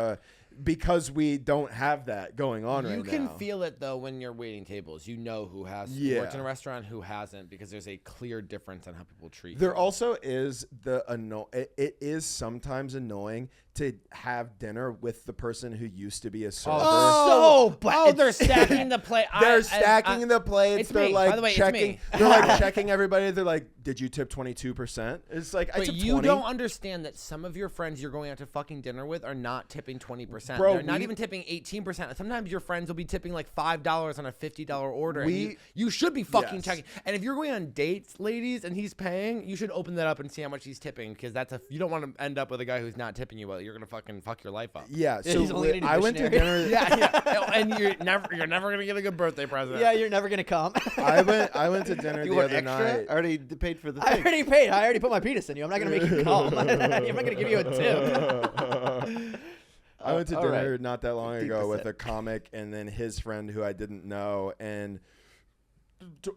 because we don't have that going on right now. You can feel it though when you're waiting tables. You know who has worked in a restaurant, who hasn't, because there's a clear difference on how people treat you. There also is it is sometimes annoying to have dinner with the person who used to be a server. They're stacking the plate. They're stacking the plates. They're like by the way, checking. They're like checking everybody. They're like, "Did you tip 22%?" It's like I But tipped you 20. don't understand that some of your friends you're going out to fucking dinner with are not tipping 20%. Bro, They're not even tipping 18%. Sometimes your friends will be tipping like $5 on a $50 order. And you should be fucking checking. And if you're going on dates, ladies, and he's paying, you should open that up and see how much he's tipping, because you don't want to end up with a guy who's not tipping you well. You're gonna fucking fuck your life up. Yeah. He's So only I went to dinner. yeah. And you're never gonna get a good birthday present. Yeah, you're never gonna come. I went to dinner You the want other extra? night. I already paid for the I thing. already paid. I already put my penis in you. I'm not gonna make you come. I'm not gonna give you a tip. I went to all dinner right. not that long ago 50%. with a comic and then his friend who I didn't know, and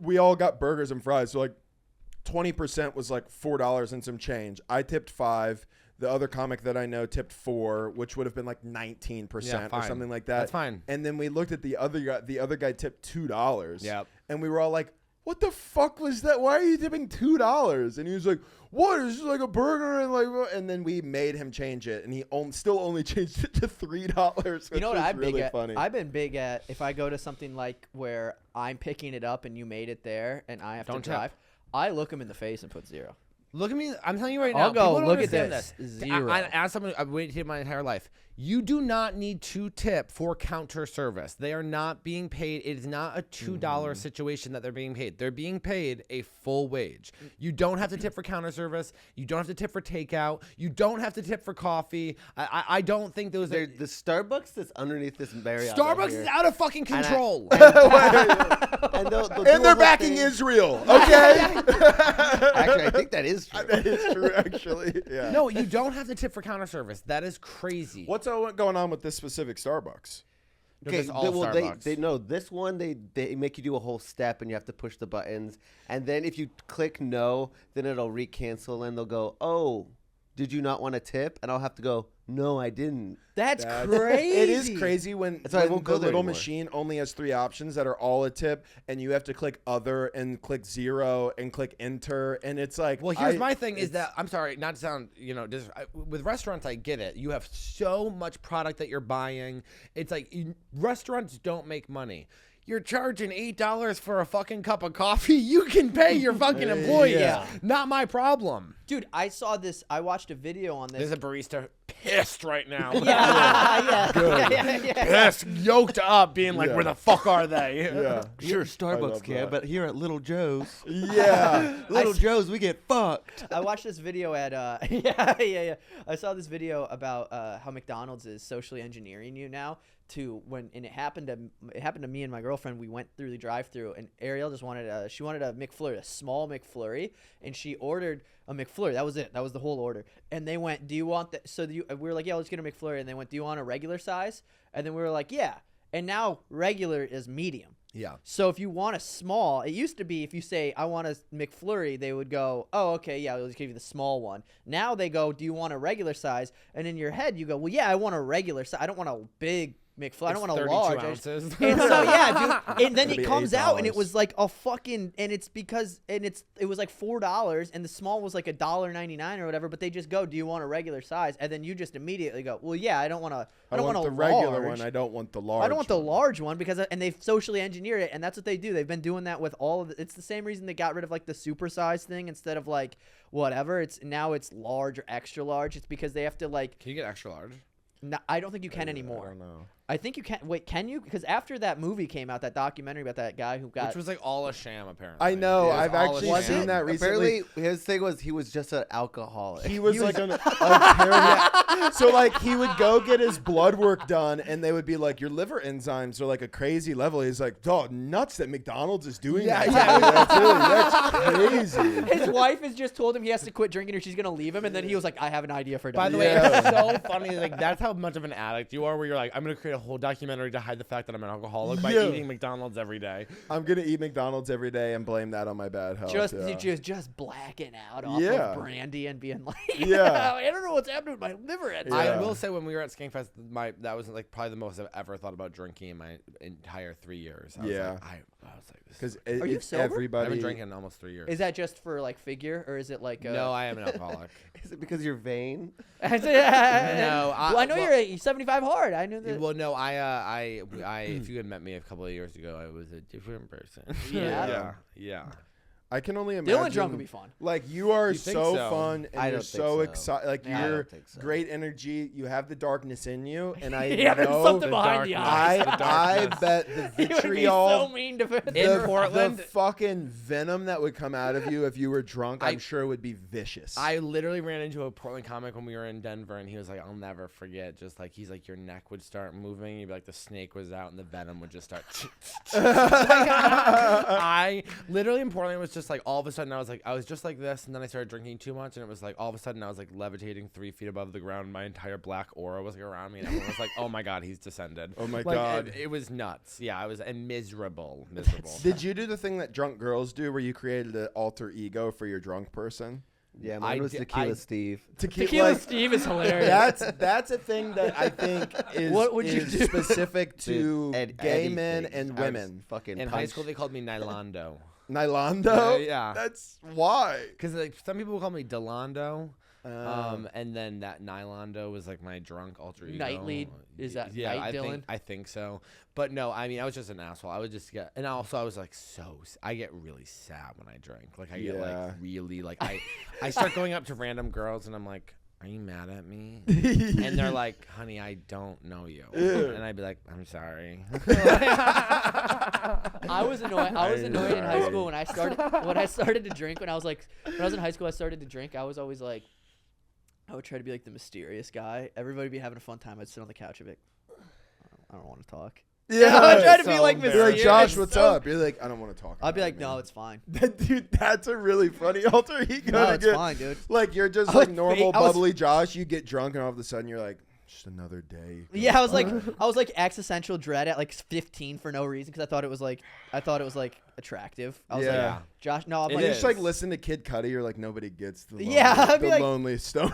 we all got burgers and fries. So like 20% was like $4 and some change. I tipped $5. The other comic that I know tipped $4, which would have been like 19% or something like that. That's fine. And then we looked at the other guy. The other guy tipped $2. Yep. And we were all like, "What the fuck was that? Why are you tipping $2?" And he was like, "What? It's just like a burger." And then we made him change it, and he still only changed it to $3. You know what I'm really big at? funny. I've been big at, if I go to something like where I'm picking it up and you made it there and I have Don't to tip. drive, I look him in the face and put 0. Look at me. I'm telling you right now. I'll go, people don't look at understand this. this. 0. As someone I've waited here my entire life, you do not need to tip for counter service. They are not being paid. It is not a $2 situation that they're being paid. They're being paid a full wage. You don't have to tip for counter service. You don't have to tip for takeout. You don't have to tip for coffee. I don't think those are. The Starbucks that's underneath this Marriott. Starbucks is out of fucking control. And they're backing Israel. Okay. Actually, I think that is true. That is true, actually. Yeah. No, you don't have to tip for counter service. That is crazy. What's going on with this specific Starbucks? No, that's all Starbucks. They know this one. They make you do a whole step, and you have to push the buttons. And then if you click no, then it'll recancel, and they'll go, "Oh, did you not want a tip?" And I'll have to go, "No, I didn't." That's crazy. It is crazy when That's why I the won't go there little anymore. machine only has 3 options that are all a tip, and you have to click other and click 0 and click enter, and it's like. Well, here's my thing is that I'm sorry, not to sound, with restaurants, I get it. You have so much product that you're buying. It's like restaurants don't make money. You're charging $8 for a fucking cup of coffee. You can pay your fucking employees. Yeah. Not my problem. Dude, I saw this. I watched a video on this. There's a barista pissed right now. Yeah. Pissed, yoked up, being like, Yeah. "Where the fuck are they?" Yeah. Sure, love Starbucks can, that. but here at Little Joe's, Yeah. Little Joe's, we get fucked. I watched this video at yeah. I saw this video about how McDonald's is socially engineering you now to it happened to me and my girlfriend. We went through the drive-thru and Ariel just wanted a McFlurry, a small McFlurry, and she ordered a McFlurry. That was it. That was the whole order. And they went, "Do you want that?" So we were like, "Yeah, let's get a McFlurry." And they went, "Do you want a regular size?" And then we were like, "Yeah." And now regular is medium. Yeah. So if you want a small, it used to be if you say, "I want a McFlurry," they would go, "Oh, okay, yeah, we'll just give you the small one." Now they go, "Do you want a regular size?" And in your head, you go, "Well, yeah, I want a regular size. I don't want a big McFlurry. I don't want a 32 large." ounces. And so yeah, dude. And then It'll it be comes out, and it $8. was like a fucking, and it's because, and it was like $4, and the small was like $1.99 or whatever. But they just go, "Do you want a regular size?" And then you just immediately go, "Well, yeah, I don't want a, I don't want a the regular large. one. I don't want the large. I don't want the one. large one," because and they've socially engineered it, and that's what they do. They've been doing that with all of it. It's the same reason they got rid of like the supersize thing instead of like whatever. It's large or extra large. It's because they have to like. Can you get extra large? No, I don't think you can anymore. I don't know. I think you can. Wait, can you? Because after that movie came out, that documentary about that guy who got, Which was like all a sham, apparently. I know. It was I've all a actually sham. seen that recently. Apparently, his thing was he was just an alcoholic. He was like so like he would go get his blood work done, and they would be like, your liver enzymes are like a crazy level. He's like, dog, nuts that McDonald's is doing that. That's crazy. his wife has just told him he has to quit drinking or she's gonna leave him, and then he was like, I have an idea for a By the documentary. way, it's so funny. Like that's how much of an addict you are. Where you're like, I'm gonna create a whole documentary to hide the fact that I'm an alcoholic by eating McDonald's every day. I'm gonna eat McDonald's every day and blame that on my bad health. Just blacking out off of brandy and being like, I don't know what's happening with my liver. I will say when we were at Skankfest, that was like probably the most I've ever thought about drinking in my entire 3 years. I was like, because Are you sober? everybody. I've been drinking in almost 3 years. Is that just for like figure, or is it like? No, I am an alcoholic. Is it because you're vain? No, I know you're 75 hard. I knew that. Well, no, I if you had met me a couple of years ago, I was a different person. Yeah. I can only imagine. Dillon drunk would be fun. Like you are think so so? fun and I you're don't think so so. excited. Like I you're don't think so. great energy. You have the darkness in you, and I Yeah, there's know something behind the eyes. I bet the You would be vitriol, so mean to In Portland, the fucking venom that would come out of you if you were drunk, I'm sure would be vicious. I literally ran into a Portland comic when we were in Denver, and he was like, I'll never forget. Just like, he's like, your neck would start moving. You'd be like, the snake was out, and the venom would just start. I literally in Portland was just like, all of a sudden, I was just like this, and then I started drinking too much, and it was like, all of a sudden, I was like levitating 3 feet above the ground, and my entire black aura was like around me, and everyone was like, oh my God, he's descended. Oh my Like, God. It was nuts. Yeah, I was and miserable. Did you do the thing that drunk girls do, where you created an alter ego for your drunk person? Yeah, mine was Tequila Steve. Tequila Steve is hilarious. That's a thing that I think is, What would you do? specific to Dude, gay anything. men I and was women. Fucking In high punch- school, they called me Nylando. Nylando? Yeah. That's why. Because like some people call me Delando, and then that Nylando was like my drunk alter ego. Nightly, is that yeah? Night Dillon? I think so. But no, I mean I was just an asshole. I would just get, and also I was like I get really sad when I drink. Like I get like really like I start going up to random girls and I'm like, are you mad at me? And they're like, honey, I don't know you. And I'd be like, I'm sorry. I was annoyed in high school when I started to drink. When I was in high school, I started to drink. I was always like, I would try to be like the mysterious guy. Everybody would be having a fun time. I'd sit on the couch and be like, I don't want to talk. Yeah, I would try to be so like You're mysterious. like, Josh, what's up? You're like, I don't want to talk. I'd be about like, it, no, man." it's fine. Dude, that's a really funny alter ego. No, to it's get. fine, dude. Like you're just I like was normal, fake- I was- bubbly Josh. You get drunk, and all of a sudden you're like, just another day. Yeah, I was like existential dread at like 15 for no reason because I thought it was like attractive. I was Yeah. like, Josh, no, I'm It like, You is. just like listen to Kid Cudi. You're like, nobody gets the lonely, Yeah, I'd be the like- lonely stoner.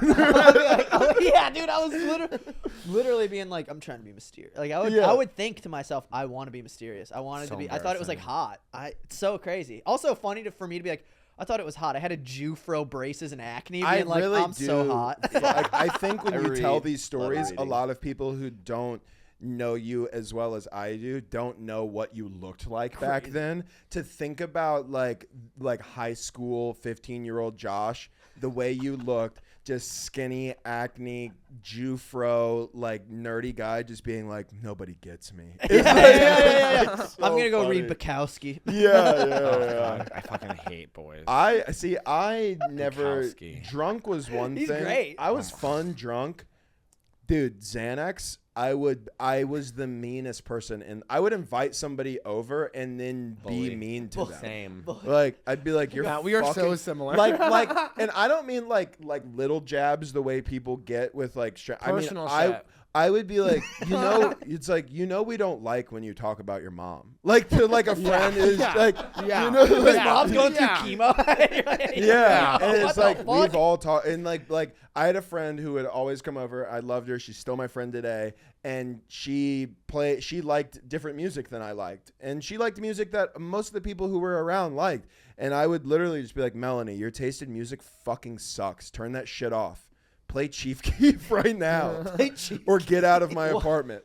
yeah, dude, I was literally being like, I'm trying to be mysterious. Like I would think to myself, I want to be mysterious. I wanted So to be. I thought it was like hot. It's so crazy. Also funny for me to be like, I thought it was hot. I had a Jufro braces and acne. I Being like, really I'm do. so hot. Like, I think when you tell read. these stories, Love a reading. lot of people who don't know you as well as I do don't know what you looked like back then. To think about like high school 15-year-old Josh, the way you looked, just skinny, acne, Jufro, like nerdy guy, just being like, nobody gets me. Yeah. So I'm gonna go read funny. Bukowski. Yeah. I fucking hate boys. I never Bukowski. drunk was one He's thing. great. I was fun drunk. Dude, Xanax, I was the meanest person, and I would invite somebody over and then Bully. be mean to them. Same. Like I'd be like, "You're Yeah, we are so fucking-" similar. Like, and I don't mean like little jabs the way people get with like. Personal I mean, shit. I would be like, it's like we don't like when you talk about your mom. Like to like a friend is like, Yeah. His like, mom's going Yeah. through chemo. yeah, and What it's the like fuck? we've all talked, and like I had a friend who would always come over. I loved her. She's still my friend today, and she liked different music than I liked, and she liked music that most of the people who were around liked. And I would literally just be like, Melanie, your taste in music fucking sucks. Turn that shit off. Play Chief Keef right now, or get out of my apartment.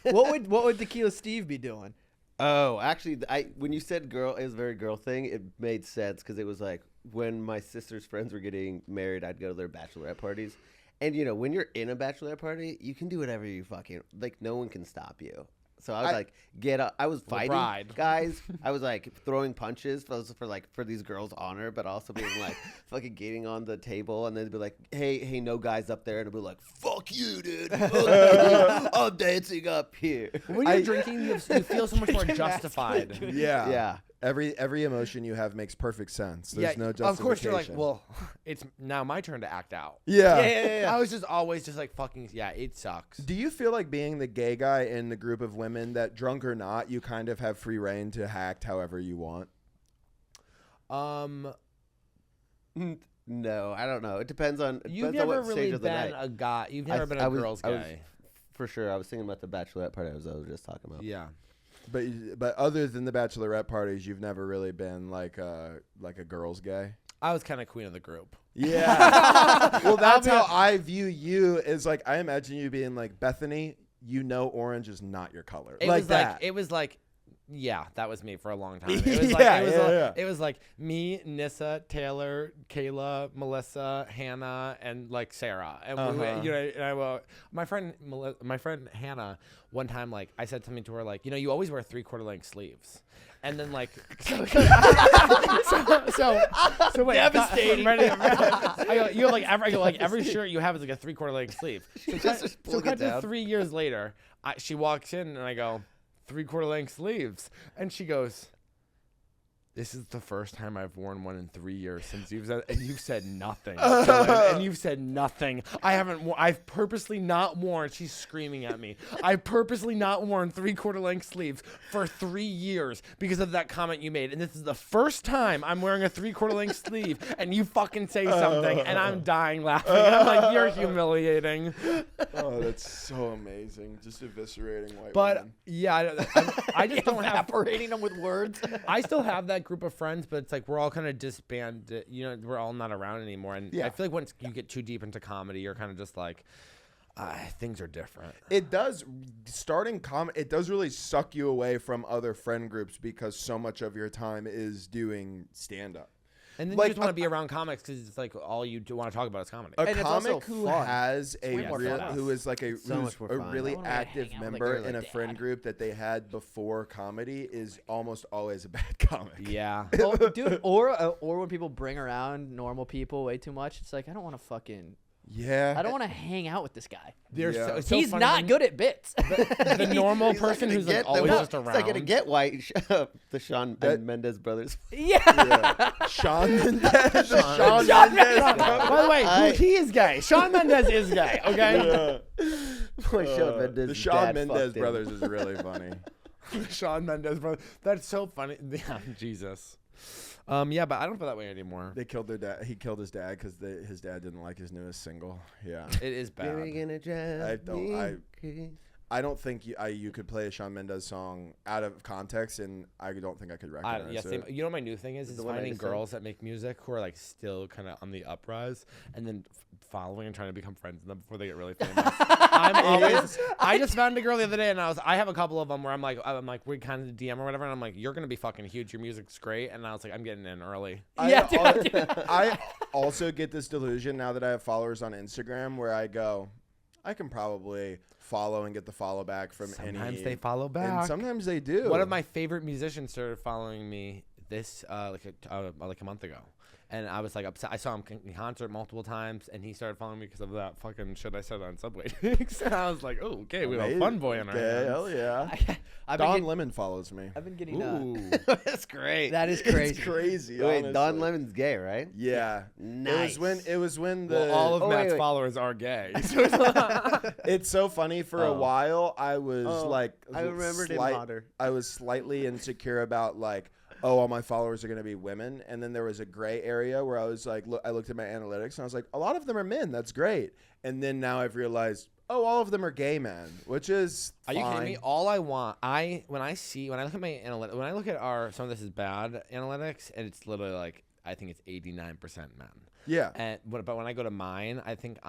What would Tequila Steve be doing? Oh, actually, when you said girl, it was a very girl thing. It made sense because it was like when my sister's friends were getting married, I'd go to their bachelorette parties, And when you're in a bachelorette party, you can do whatever you fucking like. No one can stop you. So I was like, get up. I was fighting guys. I was like throwing punches for these girls' honor, but also being like fucking getting on the table, and then be like, hey, no guys up there, and I'll be like, fuck you, dude. Fuck you. I'm dancing up here. When you're drinking, you feel so much more justified. Yeah. Every emotion you have makes perfect sense. There's no justification. Of course, you're like, well, it's now my turn to act out. Yeah. I was just always just like, fucking, it sucks. Do you feel like being the gay guy in the group of women that, drunk or not, you kind of have free reign to act however you want? No, I don't know. It depends on. You've never really been a guy. You've never been a girl's guy. For sure. I was thinking about the bachelorette party I was just talking about. Yeah. But other than the bachelorette parties, you've never really been like a girl's guy. I was kind of queen of the group. Yeah. Well, that's how I view you. Is like I imagine you being like Bethany. Orange is not your color. It was like. Yeah, that was me for a long time. It was it was like me, Nissa, Taylor, Kayla, Melissa, Hannah, and like Sarah. And my friend Hannah, one time, like I said something to her like, you always wear 3/4 length sleeves, and then like so wait, devastating. I go like every shirt you have is like a 3/4 length sleeve. So cut to 3 years later, she walks in and I go, 3/4 length sleeves, and she goes, this is the first time I've worn one in 3 years since you've said nothing. And you've said nothing. I've purposely not worn, she's screaming at me, I've purposely not worn 3/4 length sleeves for 3 years because of that comment you made. And this is the first time I'm wearing a 3/4 length sleeve and you fucking say something and I'm dying laughing. I'm like, you're humiliating. Oh, that's so amazing. Just eviscerating white women. Yeah, I just don't have evaporating them with words. I still have that group of friends, but it's like we're all kind of disbanded. We're all not around anymore. And I feel like once you get too deep into comedy, you're kind of just like, things are different. It does. Starting comedy, it does really suck you away from other friend groups because so much of your time is doing stand-up. And then you just want to be around comics because it's like all you want to talk about is comedy. A comic who has who is like a really active member in a friend group that they had before comedy is almost always a bad comic. Yeah. Dude, or when people bring around normal people way too much, it's like I don't want to fucking. Yeah. I don't want to hang out with this guy. He's not good at bits. The normal person who's like always just around. It's like gonna get white. The Shawn Mendes brothers. Yeah. Shawn Mendes. Shawn Mendes. By the way, he is gay. Shawn Mendes is gay. Okay. The Shawn Mendes brothers is really funny. The Shawn Mendes brothers. That's so funny. Yeah, Jesus. But I don't feel that way anymore. They killed their dad. He killed his dad because his dad didn't like his newest single. Yeah, it is bad. I don't think you could play a Shawn Mendes song out of context, and I don't think I could recognize it. You know what my new thing is finding girls that make music who are like still kind of on the uprise, and then following and trying to become friends with them before they get really famous. I just found a girl the other day, and I have a couple of them where I'm like we kind of DM or whatever, and I'm like, you're gonna be fucking huge. Your music's great, and I was like, I'm getting in early. I also get this delusion now that I have followers on Instagram where I go, I can probably follow and get the follow back from any. Sometimes they follow back. And sometimes they do. One of my favorite musicians started following me like a month ago. And I was like upset. I saw him in concert multiple times, and he started following me because of that fucking shit I said on Subway. And I was like, "Oh, okay, we have a fun boy in our hands." Hell yeah! Don Lemon follows me. I've been getting. Ooh, that's great. That is crazy. It's crazy. Wait, honestly. Don Lemon's gay, right? Yeah. Nice. It was when all of Matt's followers are gay. It's so funny. For a while, I was I remembered him hotter. I was slightly insecure about like, all my followers are going to be women. And then there was a gray area where I was like, I looked at my analytics and I was like, a lot of them are men. That's great. And then now I've realized, all of them are gay men, which is fine. Are you kidding me? All I want, when I look at my analytics, when I look at some of this is bad analytics, and it's literally like, I think it's 89% men. Yeah. But when I go to mine, I think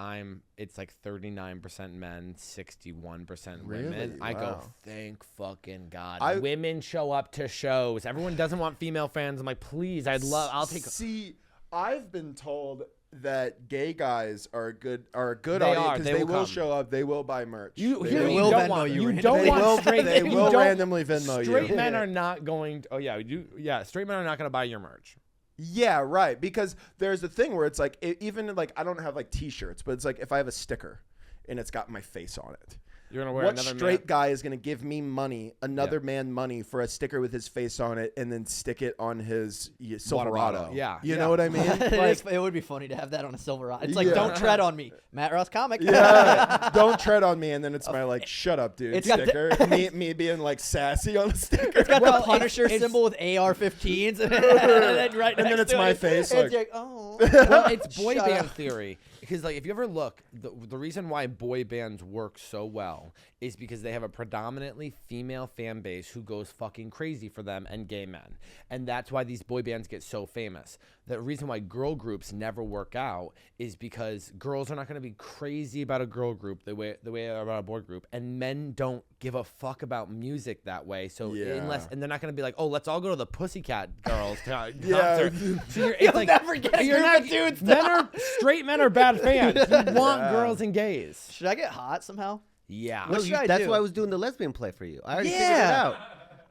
it's like 39% men, 61% women. Really? I Wow. go, thank fucking God. Women show up to shows. Everyone doesn't want female fans. I'm like, please, I'll take. See, I've been told that gay guys are a good They audience are. because They they will will come. show up. They will buy merch. You will don't Venmo want you you randomly. don't They want will- straight. they you will don't- randomly Venmo you. Straight men are not going. Straight men are not going to buy your merch. Yeah, right. Because there's a thing where it's like even like I don't have like T-shirts, but it's like if I have a sticker and it's got my face on it. You're gonna wear What another straight man. guy is going to give me money, another man money for a sticker with his face on it, and then stick it on his Silverado? bottle. Yeah, you yeah. know what I mean? It would be funny to have that on a Silverado. It's like, Yeah. don't tread on me. Matt Ross comic. Yeah, don't tread on me, and then it's my like, shut up, dude. It's got sticker. me being like sassy on the sticker. It's got Well, the Punisher it's- symbol with AR-15s, and then right And then next it's to my it, face, It's like- oh. Well, it's boy Shut band up. theory. Because like if you ever look, the reason why boy bands work so well is because they have a predominantly female fan base who goes fucking crazy for them and gay men. And that's why these boy bands get so famous. The reason why girl groups never work out is because girls are not going to be crazy about a girl group the way about a boy group, and men don't give a fuck about music that way. So Yeah. and they're not going to be like, "Oh, let's all go to the Pussycat Girls concert." Yeah. So You'll never get a you're group not of dudes. straight men are bad fans. You want girls and gays. Should I get hot somehow? Yeah. What should I That's do? why I was doing the lesbian play for you. I already figured it Yeah. out.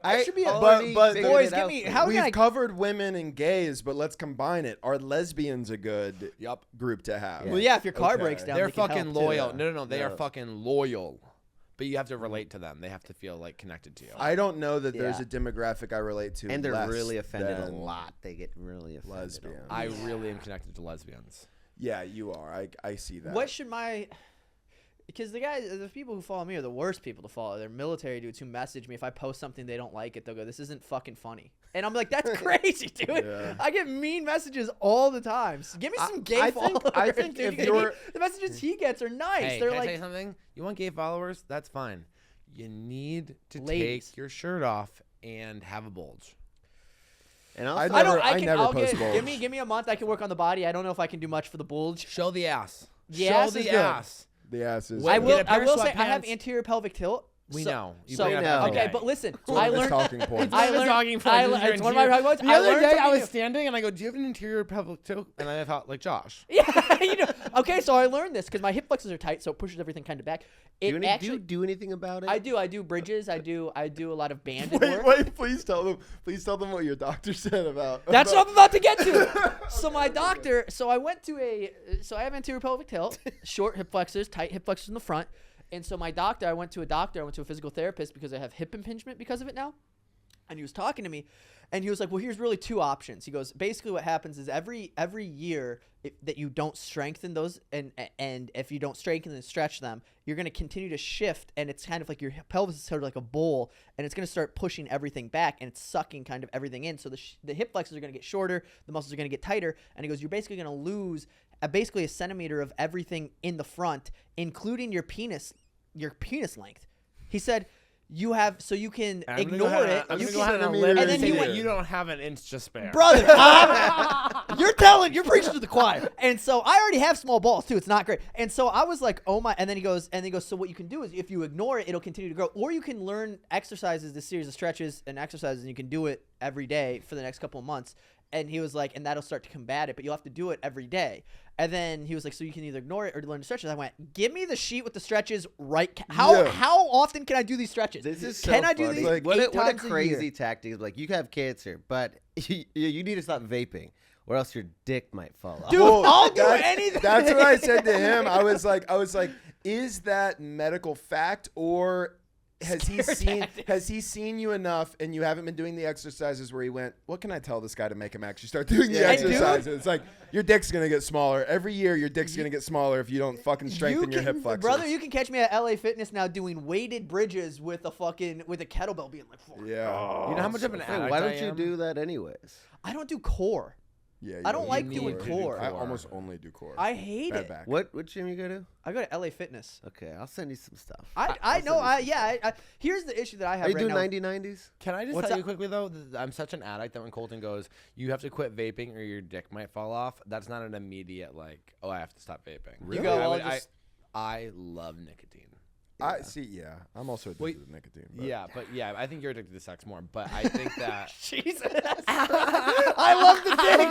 I should be a- already but figured boys, it give out me- for how- you. We've can I- covered women and gays, but let's combine it. Are lesbians a good group to have? Well, yeah, if your car Okay. breaks down, They're they can fucking help, too. loyal. No. They are Yeah. fucking loyal. But you have to relate to them. They have to feel like connected to you. I don't know that there's Yeah. a demographic I relate to, And they're less really offended a than lot. They get really offended. lesbian. I really am connected to lesbians. Yeah, you are. I see that. What should my? Because the people who follow me are the worst people to follow. They're military dudes who message me if I post something they don't like it. They'll go, "This isn't fucking funny," and I'm like, "That's crazy, dude." Yeah. I get mean messages all the time. So give me some gay I followers. think dude. if you're- the messages he gets are nice. Hey, They're can I like, tell you something? You want gay followers? That's fine. You need to Ladies. take your shirt off and have a bulge. And also, I never post bulge. Give me a month. I can work on the body. I don't know if I can do much for the bulge. Show the ass. The Show ass the is good. ass. The ass is. Wait, I get will. a pair I of will say I have sweatpants. anterior pelvic tilt. We so, know. You So bring it know. up okay, every but day. listen, It's one I of his learned. talking points. I learned. It's one of my talking points. The I other learned day, I something was new. standing and I go, "Do you have an interior pelvic tilt?" And I thought, like Josh. Yeah, you know. Okay, so I learned this because my hip flexors are tight, so it pushes everything kind of back. It do actually, you do anything about it? I do bridges. I do a lot of banded Wait, work. wait! Please tell them what your doctor said about. That's what I'm about to get to. So my doctor, so I have anterior pelvic tilt, short hip flexors, tight hip flexors in the front. And so my doctor, I went to a physical therapist because I have hip impingement because of it now. And he was talking to me and he was like, well, here's really two options. He goes, basically what happens is every year that you don't strengthen those and if you don't strengthen and stretch them, you're going to continue to shift. And it's kind of like your pelvis is sort of like a bowl and it's going to start pushing everything back and it's sucking kind of everything in. So the hip flexors are going to get shorter. The muscles are going to get tighter. And he goes, you're basically going to lose basically a centimeter of everything in the front, including your penis length. He said, you can ignore it. I'm You gonna go ahead can, and live and then and say he that went, you don't have an inch to spare. brother, you're preaching to the choir. And so I already have small balls too. It's not great. And so I was like, oh my. And then he goes, so what you can do is if you ignore it, it'll continue to grow. Or you can learn exercises, this series of stretches and exercises, and you can do it every day for the next couple of months. And he was like, and that'll start to combat it, but you'll have to do it every day. And then he was like, so you can either ignore it or learn the stretches. I went, give me the sheet with the stretches right. How often can I do these stretches? This is so can I do funny. these Like, what a times a crazy year? tactic. Like, you have cancer, but you need to stop vaping, or else your dick might fall off. Dude, I'll do anything. That's what I said to him. I was like, is that medical fact or has he seen you enough and you haven't been doing the exercises where he went, what can I tell this guy to make him actually start doing the exercises? It's like your dick's gonna get smaller every year. Your dick's gonna get smaller if you don't fucking strengthen your hip flexors. Brother, you can catch me at LA Fitness now doing weighted bridges with a kettlebell being like, Yeah. You know how much of an Wait, addict why I don't you am? do that anyways? I don't do core. Yeah. I don't like need doing core. I almost only do core. I hate Bad it. back. What gym you go to? I go to LA Fitness. Okay, I'll send you some stuff. I know. Here's the issue that I have Are you right doing now. 90/90s? Can I just What's tell up? you quickly though? I'm such an addict that when Colton goes, you have to quit vaping or your dick might fall off. That's not an immediate like, oh, I have to stop vaping. You go, I, well, would- just- I love nicotine. I see. Yeah, I'm also addicted to nicotine. But. Yeah, I think you're addicted to sex more. But I think that Jesus. I love the dig.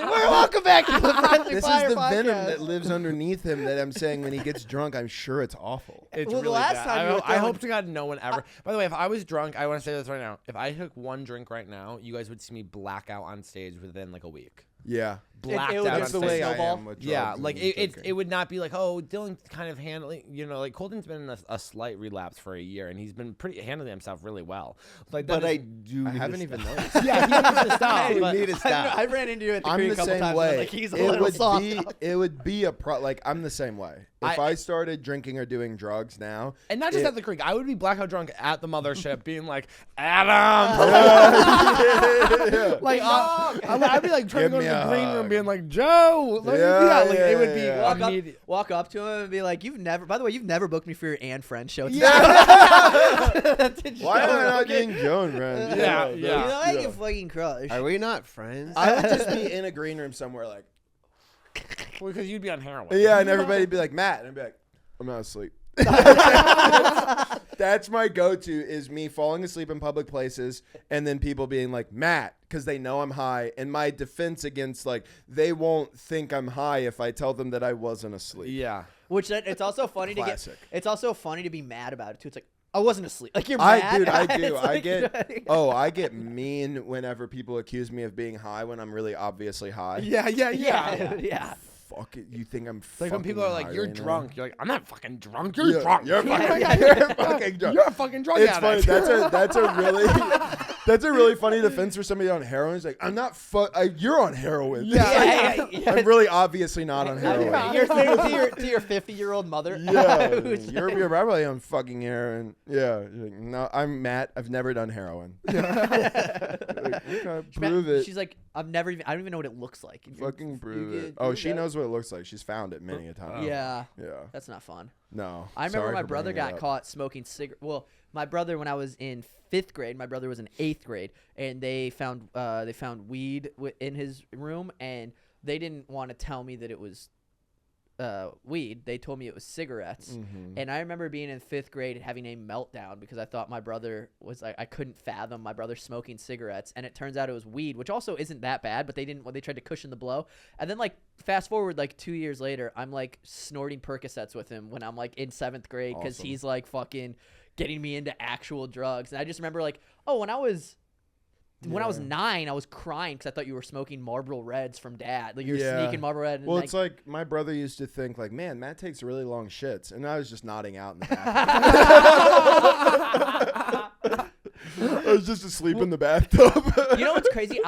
We're welcome back to the Friendly This Fire is the venom podcast. that lives underneath him that I'm saying when he gets drunk, I'm sure it's awful. it's Well, the really last bad. time you were I hope throwing- to God no one ever. By the way, if I was drunk, I want to say this right now. If I took one drink right now, you guys would see me black out on stage within like a week. Yeah, Blacked it would out just on that's the stage. way I snowball? am with Yeah, drugs like and it drinking. would not be like, oh, Dylan's kind of handling, like Colton's been in a slight relapse for a year, and he's been pretty handling himself really well. Like, that But I is- do. I need haven't to even stop. noticed. yeah, he needs to stop. I but- need to stop. I ran into you at the I'm creek the a couple same times. way. And like he's a little soft. It would be like I'm the same way. If I started drinking or doing drugs now, And not just at the creek. I would be blackout drunk at the mothership, being like, Adam. Like, I'd be like trying to Give go to me the a green room, hug. being like, Joe. Like, Yeah, like it would be yeah. immediate. Walk up to him and be like, by the way, you've never booked me for your and friend show. It's Why Why am I not getting Joe and friends? Yeah, You yeah. know, I can fucking crush. Are we not friends? I would just be in a green room somewhere, like, Well, because you'd be on heroin. yeah, and everybody'd be like, Matt, and I'd be like, I'm not asleep. That's my go-to is me falling asleep in public places and then people being like, Matt, because they know I'm high. And my defense against, like, they won't think I'm high if I tell them that I wasn't asleep. Yeah. Which it's also funny Classic. It's also funny to be mad about it too. It's like I wasn't asleep. Like you're I mad. do. It's I like- get mean whenever people accuse me of being high when I'm really obviously high. Yeah. yeah. Fuck it. You think I'm Like when people are like, "You're high right now? drunk," you're like, "I'm not fucking drunk. You're Yeah, drunk. You're fucking, Yeah. you're fucking drunk. You're a fucking drunk It's funny. addict." That's a really funny defense for somebody on heroin. It's like, I'm not you're on heroin. Yeah. I'm really obviously not on heroin. You're saying to your 50-year-old mother. Yeah, who's- you're probably on fucking heroin. Yeah, you're like, no, I'm Matt. I've never done heroin. Like, okay, prove it. She's like, I don't even know what it looks like. And you're- Fucking prove you it. get- Oh, you she got- knows what it looks like. She's found it many a time. Yeah. Yeah. That's not fun. No. I remember Sorry my for brother bringing it got up. caught smoking cigarettes. Well, my brother, when I was in 5th grade, my brother was in 8th grade, and they found weed in his room, and they didn't want to tell me that it was weed. They told me it was cigarettes. Mm-hmm. And I remember being in 5th grade and having a meltdown because I thought my brother was like, I couldn't fathom my brother smoking cigarettes. And it turns out it was weed, which also isn't that bad, but they tried to cushion the blow. And then like fast forward like 2 years later, I'm like snorting Percocets with him when I'm like in 7th grade because Awesome. he's like fucking getting me into actual drugs. And I just remember like, oh, when I was 9, I was crying because I thought you were smoking Marlboro Reds from Dad. Like you're sneaking Marlboro Red. And Well, like, it's like my brother used to think like, man, Matt takes really long shits, and I was just nodding out in the bathroom. I was just asleep in the bathtub. You know what's crazy?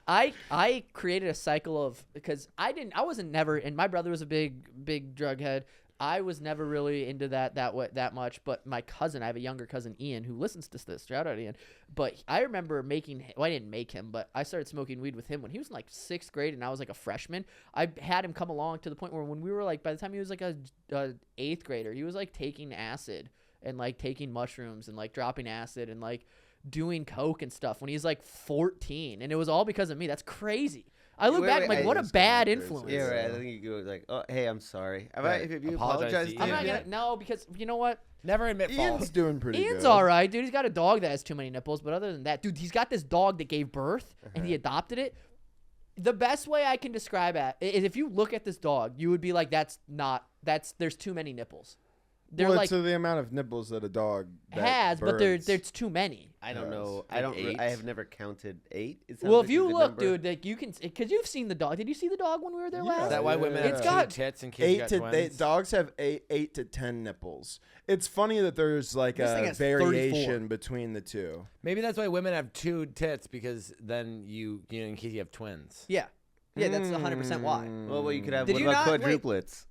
I created a cycle of because I wasn't never, and my brother was a big drug head. I was never really into that much, but my cousin, I have a younger cousin, Ian, who listens to this. Shout out Ian. But I remember I didn't make him, but I started smoking weed with him when he was in like 6th grade and I was like a freshman. I had him come along to the point where when we were like, by the time he was like a 8th grader, he was like taking acid and like taking mushrooms and like dropping acid and like doing coke and stuff when he's like 14, and it was all because of me. That's crazy. I look back like, what a bad influence. Yeah, right. I think you go like, oh, hey, I'm sorry. Right. If you Apologize apologize to to I'm him, not gonna no because you know what? Never admit fault. Ian's doing pretty Ian's good. all right, dude. He's got a dog that has too many nipples, but other than that, dude, he's got this dog that gave birth and he adopted it. The best way I can describe it is if you look at this dog, you would be like, there's too many nipples. They're Well, like to the amount of nipples that a dog that has, but births. there's too many. I don't know. Like I don't. 8? I have never counted 8. It sounds Well, like if a you good look, number. dude, like you can, because you've seen the dog. Did you see the dog when we were there Yeah. last? Is that why women It's have got two tits and kids got twins? Dogs have 8 to 10 nipples. It's funny that there's like This thing a has variation 34. between the two. Maybe that's why women have 2 tits, because then you in case you have twins. Yeah, that's 100% why. Well, you could have. Did What you about not- wait. quadruplets?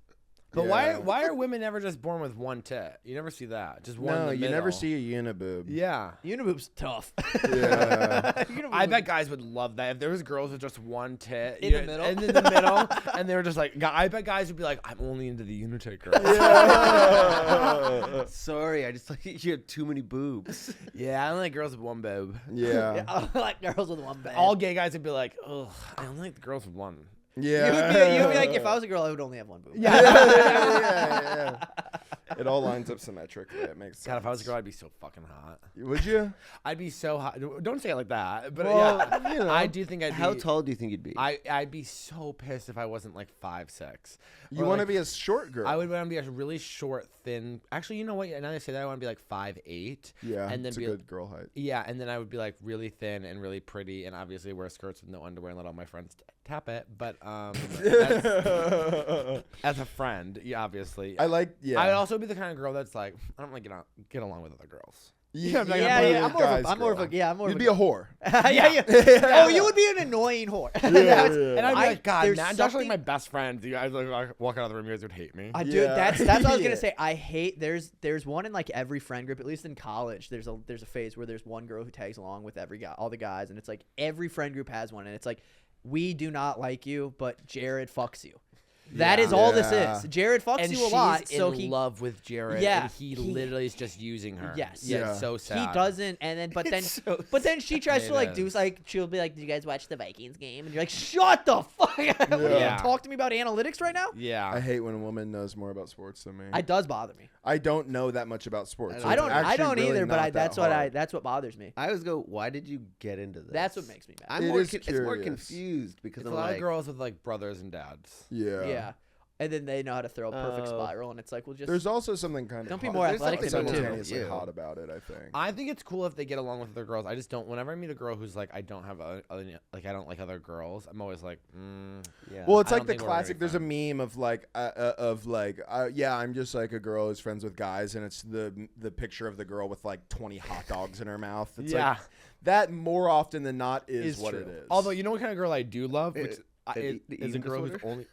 But Yeah. why are women never just born with 1 tit? You never see that. Just one. in No, the you middle. never see a uniboob. Yeah. Uniboob's tough. Yeah. I bet guys would love that if there was girls with just 1 tit In the middle? and in the middle, and they were just like, I bet guys would be like, I'm only into the Unitaker. Yeah. Sorry, I just like you have too many boobs. Yeah, I only like girls with 1 boob. Yeah. I like girls with one bag. All gay guys would be like, ugh, I only like the girls with 1. Yeah. You would be like, if I was a girl, I would only have one boob. yeah. It all lines up symmetrically. It makes sense. God, if I was a girl, I'd be so fucking hot. Would you? I'd be so hot. Don't say it like that. But Well, yeah, you know. I do think I'd be. How tall do you think you'd be? I'd be so pissed if I wasn't like 5'6". You want to be a short girl. I would want to be a really short, thin. Actually, you know what? Now that I say that, I want to be like 5'8". Yeah, and then it's a be good girl height. Yeah, and then I would be like really thin and really pretty, and obviously wear skirts with no underwear and let all my friends tap it. But as a friend, yeah, obviously. I like. Yeah. I would also be the kind of girl that's like, I don't like get along with other girls. Yeah, I'm more of a You'd be a whore. yeah. Oh, you would be an annoying whore. And I'd be like, God, there's Matt, Josh are like my best friends. You guys like walk out of the room, you guys would hate me. Dude, that's what I was gonna say. I hate there's one in like every friend group, at least in college. There's a phase where there's one girl who tags along with every guy, all the guys, and it's like every friend group has one, and it's like, we do not like you, but Jared fucks you. That is all this is. Jared fucks and you a lot, she's so in love with Jared. Yeah, and he literally is just using her. Yes. Yeah, it's so sad. he doesn't, and then but then she tries to like do is. like, she'll be like, "Do you guys watch the Vikings game?" And you're like, "Shut the fuck up! What, are you Yeah. talk to me about analytics right now?" Yeah. I hate when a woman knows more about sports than me. It does bother me. I don't know that much about sports. I don't Actually really either, but not that's that what hard. that's what bothers me. I always go, why did you get into this? That's what makes me mad. I'm It more, is it's more curious. confused because It's I'm a lot like, of girls with like brothers and dads. Yeah. And then they know how to throw a perfect Oh. spiral, and it's like, well, just There's also something kind of Don't be hot- more there's athletic something than me, too. simultaneously Yeah. hot about it. I think. I think it's cool if they get along with other girls. I just don't. Whenever I meet a girl who's like, I don't have other, like, I don't like other girls. I'm always like, yeah. Well, it's I like don't the think we're gonna be classic. There's a meme of like, yeah, I'm just like a girl who's friends with guys, and it's the picture of the girl with like 20 hot dogs in her mouth. It's yeah. like, that more often than not is what true. it is. Although you know what kind of girl I do love, which the is a eating girl who's disorder? only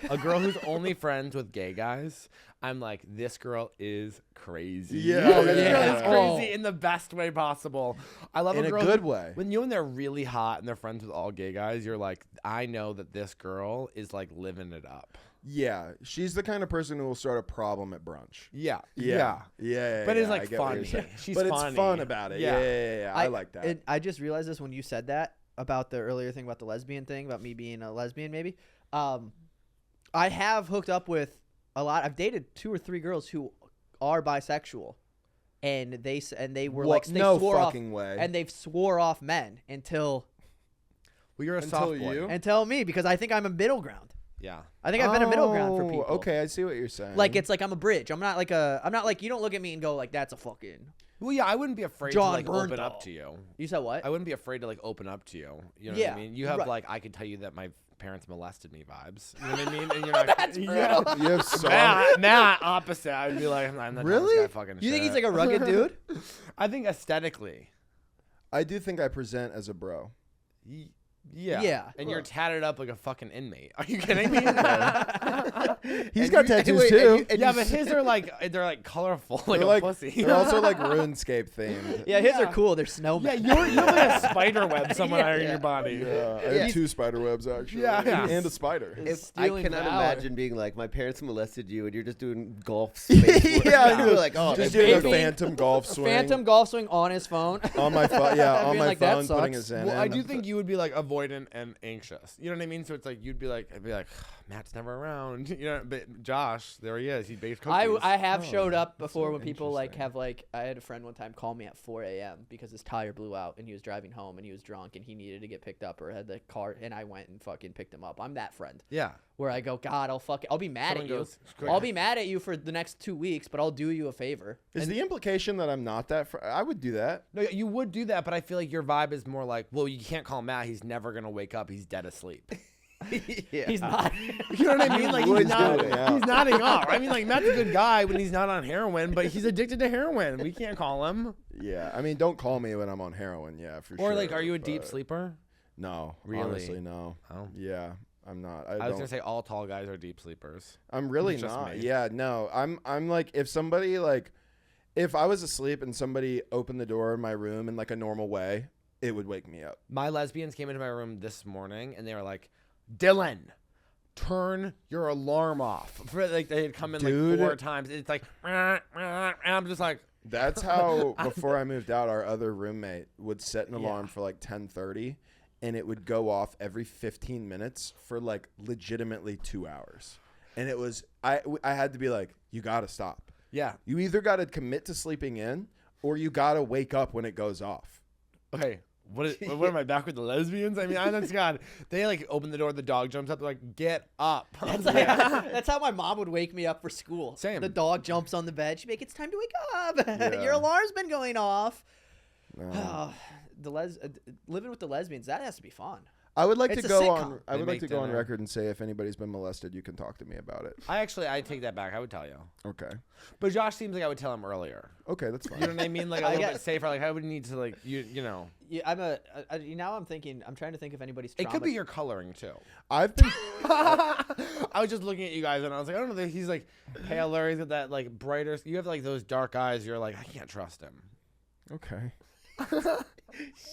a girl who's only friends with gay guys. I'm like, this girl is crazy. Yeah. Oh, this Yeah. girl is crazy in the best way possible. I love In a a girl good who- way. When you and they're really hot and they're friends with all gay guys, you're like, I know that this girl is like living it up. Yeah, she's the kind of person who will start a problem at brunch. Yeah. Yeah. But it's I like get what fun. you're saying. She's but funny. it's fun about it. Yeah. I like that. I just realized this when you said that about the earlier thing about the lesbian thing, about me being a lesbian, maybe. I have hooked up with a lot. I've dated 2 or 3 girls who are bisexual, and they were like, they no swore fucking off, way. and they've swore off men until Well, you're a Until soft boy. you? me, because I think I'm a middle ground. Yeah. I think I've been a middle ground for Oh, people. Okay, I see what you're saying. Like, it's like I'm a bridge. I'm not like, you don't look at me and go like, that's a fucking. Well, yeah, I wouldn't be afraid John to like open Bernthal. up to you. You said what? I wouldn't be afraid to like open up to you. You know Yeah, what I mean? You have right. like, I could tell you that my parents molested me vibes. You know what I mean? And you're not. That's yeah. brutal. you have soft. Matt, opposite. I'd be like, I'm not Really? This guy fucking You think shit. he's like a rugged dude? I think aesthetically. I do think I present as a bro. Yeah. Yeah. And you're tatted up like a fucking inmate. Are you kidding me? He's got tattoos too. Yeah, but his are like they're like colorful like They're a like, pussy. they're also like RuneScape themed. Yeah, his Yeah. are cool. They're snowmen. Yeah, you have like a spider web somewhere in Yeah. your body. Yeah, I have 2 spider webs actually. Yeah. And a spider. If I Stealing cannot valor. imagine being like, my parents molested you and you're just doing golf space. Yeah, You're like, oh, just that's doing a perfect. phantom golf swing. Phantom golf swing on his phone. on my phone. Yeah, on Being my like, that phone, putting sucks. his in. Well, I do think you would be like avoidant and anxious. You know what I mean? So it's like you'd be like, I'd be like, Matt's never around. You know, but Josh, there he is. He baked cookies. I have Oh, showed up that's before so when people like interesting. have like, I had a friend one time call me at 4 a.m. because his tire blew out and he was driving home and he was drunk and he needed to get picked up or had the car, and I went and fucking picked him up. I'm that friend Yeah. where I go, God, I'll be mad Someone at you. goes, I'll be mad at you for the next 2 weeks, but I'll do you a favor. Is the implication that I'm not that? I would do that. No, you would do that, but I feel like your vibe is more like, well, you can't call Matt. He's never gonna wake up. He's dead asleep. Yeah. He's not. You know what I mean? Like would he's do not. it, yeah. He's nodding off. I mean, like Matt's a good guy when he's not on heroin, but he's addicted to heroin. We can't call him. Yeah, I mean, don't call me when I'm on heroin. Yeah, for sure. Or like, are you a deep but sleeper? No, Really? honestly, no. Oh. Yeah, I'm not. I was gonna say all tall guys are deep sleepers. I'm really It's just not. me. Yeah, no. I'm like, if somebody like, if I was asleep and somebody opened the door in my room in like a normal way, it would wake me up. My lesbians came into my room this morning and they were like, Dylan, turn your alarm off. For, like they had come in Dude. like 4 times. It's like, and I'm just like, That's how before I moved out, our other roommate would set an alarm for like 10:30, and it would go off every 15 minutes for like legitimately 2 hours. And it was, I had to be like, you got to stop. Yeah. You either got to commit to sleeping in or you got to wake up when it goes off. Okay. What am I back with the lesbians? I mean, honest God, they like open the door, the dog jumps up, they're like, get up. That's how my mom would wake me up for school. Same. The dog jumps on the bed. She'd be like, it's time to wake up. Yeah. Your alarm's been going off. No. Living with the lesbians, that has to be fun. I would like It's to a go sitcom. on. I They would like make to go on dinner. record and say if anybody's been molested, you can talk to me about it. I take that back. I would tell you. Okay. But Josh seems like I would tell him earlier. Okay, that's fine. You know what I mean? Like a I little get- bit safer. Like I would need to like you know. Yeah, now I'm trying to think if anybody's It could be your coloring too. I've been. I was just looking at you guys and I was like, I don't know. He's like paler. He's got that like brighter. You have like those dark eyes. You're like, I can't trust him. Okay.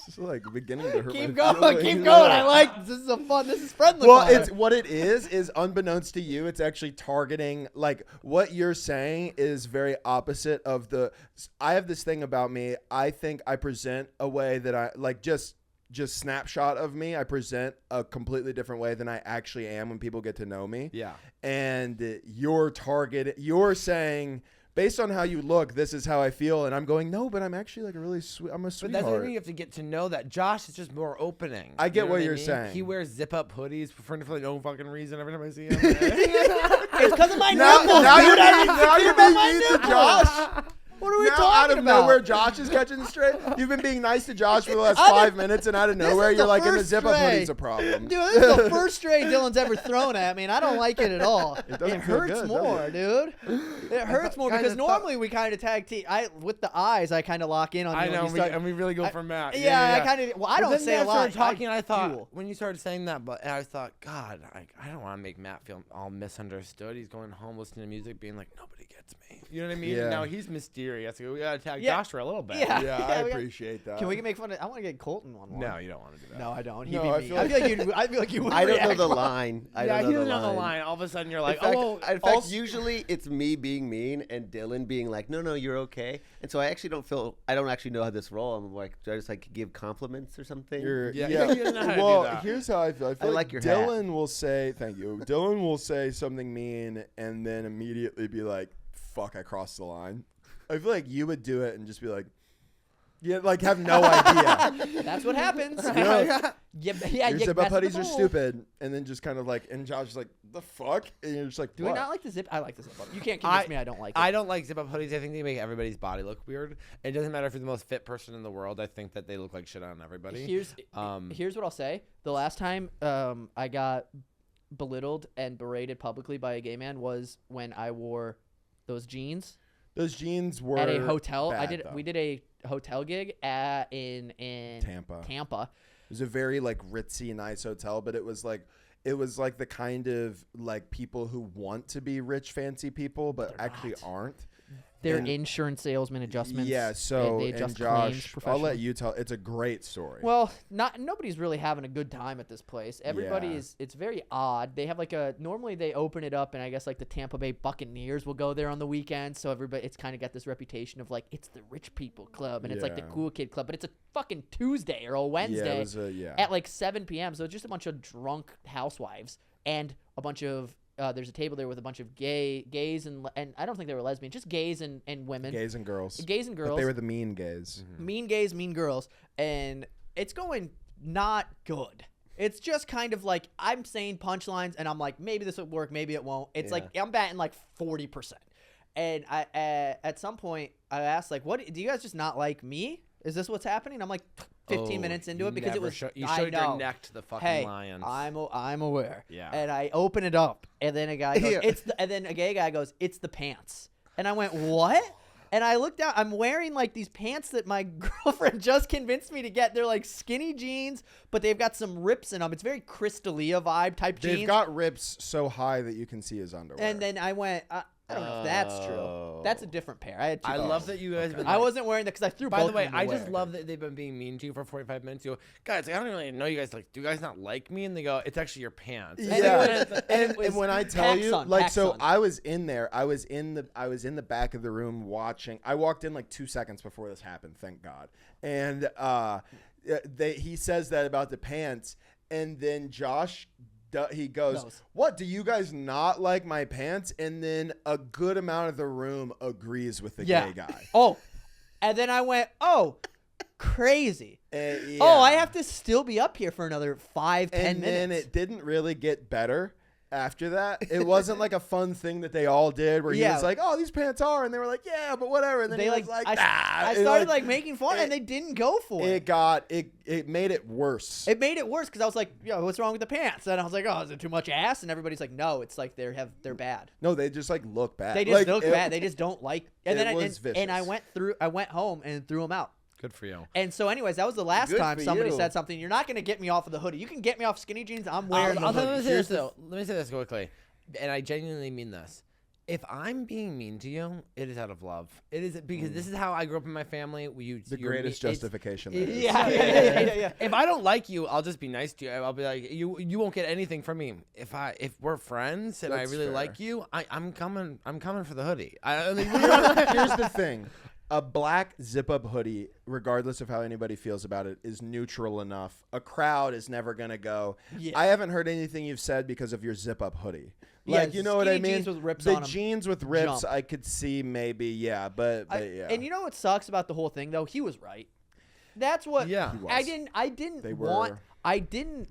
It's like beginning to hurt Keep my going, keep feelings. going. I like this. This is friendly. Well, fire. it's what it is unbeknownst to you, it's actually targeting like what you're saying is very opposite of the. I have this thing about me. I think I present a way that I like just snapshot of me. I present a completely different way than I actually am when people get to know me. Yeah. And you're saying, based on how you look, this is how I feel, and I'm going, no, but I'm actually like a really sweet. I'm a But sweetheart. that's what I mean. You have to get to know that. Josh is just more opening. I get You know what I you're mean? saying. He wears zip up hoodies for no fucking reason every time I see him. It's because of my now nipples, now dude. you're I being, didn't now think you're about being my mean to nipples. Josh. What are we Now out talking of about? nowhere, Josh is catching straight. You've been being nice to Josh for the last I 5 didn't- minutes, and out of This is nowhere, the you're like, in the first zip-up stray. hoodie's a problem. Dude, this is the first stray Dylan's ever thrown at me, and I don't like it at all. It, doesn't feel hurts good, does more, it? dude. It hurts more because kinda thought- normally we kind of tag team. With the eyes, I kind of lock in on you. I when know, you start, and we really go for Matt. yeah, I kind of. Well, I don't then say a Matt lot. started talking, and I thought fuel. when you started saying that, and I thought, God, I don't want to make Matt feel all misunderstood. He's going home listening to music, being like, nobody gets me. You know what I mean? Yeah. And now he's mysterious. We gotta tag Yeah. Josh for a little bit. Yeah. Yeah, I we got- appreciate that. Can we make fun of? I want to get Colton on one. No, you don't want to do that. No, I don't. No, He'd I be feel mean. like- I feel like you would. I don't know react the well. line. I yeah, don't he know doesn't the know the line. line. All of a sudden, you're like, In fact, oh, in fact, also- usually it's me being mean and Dylan being like, "No, you're okay." And so I don't actually know how this roll. I'm like, do I just like give compliments or something? Yeah, yeah. he doesn't know how to do Well, that. here's how I feel. I feel like your hat. Dylan will say, thank you. Dylan will say something mean and then immediately be like, fuck, I crossed the line. I feel like you would do it and just be like, yeah, like have no idea. That's what happens. Yeah. Yeah, Your you zip up mess with hoodies the are rules. stupid. And then just kind of like, and Josh is like, the fuck? And you're just like, Do what? we not like the zip? I like the zip up. You can't convince me I don't like it. I don't like zip up hoodies. I think they make everybody's body look weird. It doesn't matter if you're the most fit person in the world. I think that they look like shit on everybody. Here's what I'll say. The last time I got belittled and berated publicly by a gay man was when I wore those jeans Those jeans were at a hotel. bad, We did a hotel gig in Tampa. Tampa. It was a very like ritzy, nice hotel, but it was like the kind of like people who want to be rich, fancy people, but They're actually not. aren't. They're And- insurance salesman adjustments. Yeah. So they and adjust claims Josh, I'll let professionally. you tell. It's a great story. Well, nobody's really having a good time at this place. Everybody Yeah. is. It's very odd. They have normally they open it up, and I guess like the Tampa Bay Buccaneers will go there on the weekends. So everybody, it's kind of got this reputation of like it's the rich people club, and it's like the Yeah. cool kid club. But it's a fucking Tuesday or a yeah, Wednesday it was at like 7 p.m. So it's just a bunch of drunk housewives and a bunch of. There's a table there with a bunch of gays and I don't think they were lesbian, just gays and women. gays and girls. Gays and girls. But they were the mean gays. Mean gays, mean girls, and it's going not good. It's just kind of like I'm saying punchlines, and I'm like, maybe this will work, maybe it won't. It's like I'm batting like 40%, and I at some point I asked like, "What do you guys just not like me? Is this what's happening?" I'm like 15 minutes into it because it was you I showed know. your neck to the fucking Hey, lions. I'm aware. Yeah. And I open it up, and then a guy goes, Yeah. and then a gay guy goes, "It's the pants." And I went, "What?" And I looked out. I'm wearing like these pants that my girlfriend just convinced me to get. They're like skinny jeans, but they've got some rips in them. It's very Crystalia vibe type jeans. They've got rips so high that you can see his underwear. And then I went, I don't know if that's true. That's a different pair. I had two I pairs. love that you guys. Been I wasn't wearing that because I threw. By both the way, of them I away. just love that they've been being mean to you for 45 minutes. You go, guys, I don't really know you guys. Like, do you guys not like me? And they go, it's actually your pants. Yeah, And and when I tell you, Paxson, like, so Paxson. I was in there. I was in the back of the room watching. I walked in like 2 seconds before this happened. Thank God. And he says that about the pants, and then Josh. He goes, what, do you guys not like my pants? And then a good amount of the room agrees with the gay guy. Oh, and then I went, oh, crazy. Yeah. Oh, I have to still be up here for another 5-10 minutes. And then it didn't really get better after that. It wasn't like a fun thing that they all did where he was like, oh, these pants are. And they were like, yeah, but whatever. And then he was like, nah. I started like making fun and they didn't go for it. It made it worse. It made it worse because I was like, yo, what's wrong with the pants? And I was like, oh, is it too much ass? And everybody's like, no, it's like they're bad. No, they just like look bad. They just look bad. They just don't like. And then vicious. I went home and threw them out. Good for you. And so, anyways, that was the last Good time for somebody you. said something. You're not going to get me off of the hoodie. You can get me off skinny jeans. I'm wearing the Let hoodie. me say this though. Let me say this quickly, and I genuinely mean this. If I'm being mean to you, it is out of love. It is because this is how I grew up in my family. The greatest justification. There is. Yeah. If I don't like you, I'll just be nice to you. I'll be like, you won't get anything from me. If we're friends and That's I really fair. like you, I'm coming for the hoodie. Here's the thing. A black zip-up hoodie, regardless of how anybody feels about it, is neutral enough. A crowd is never going to go, I haven't heard anything you've said because of your zip-up hoodie. Like, you know what I mean? Jeans with rips the on 'em. jeans with rips, Jump. I could see maybe, yeah. But yeah. And you know what sucks about the whole thing, though? He was right. That's what. Yeah. He was. I didn't They want. were. I didn't.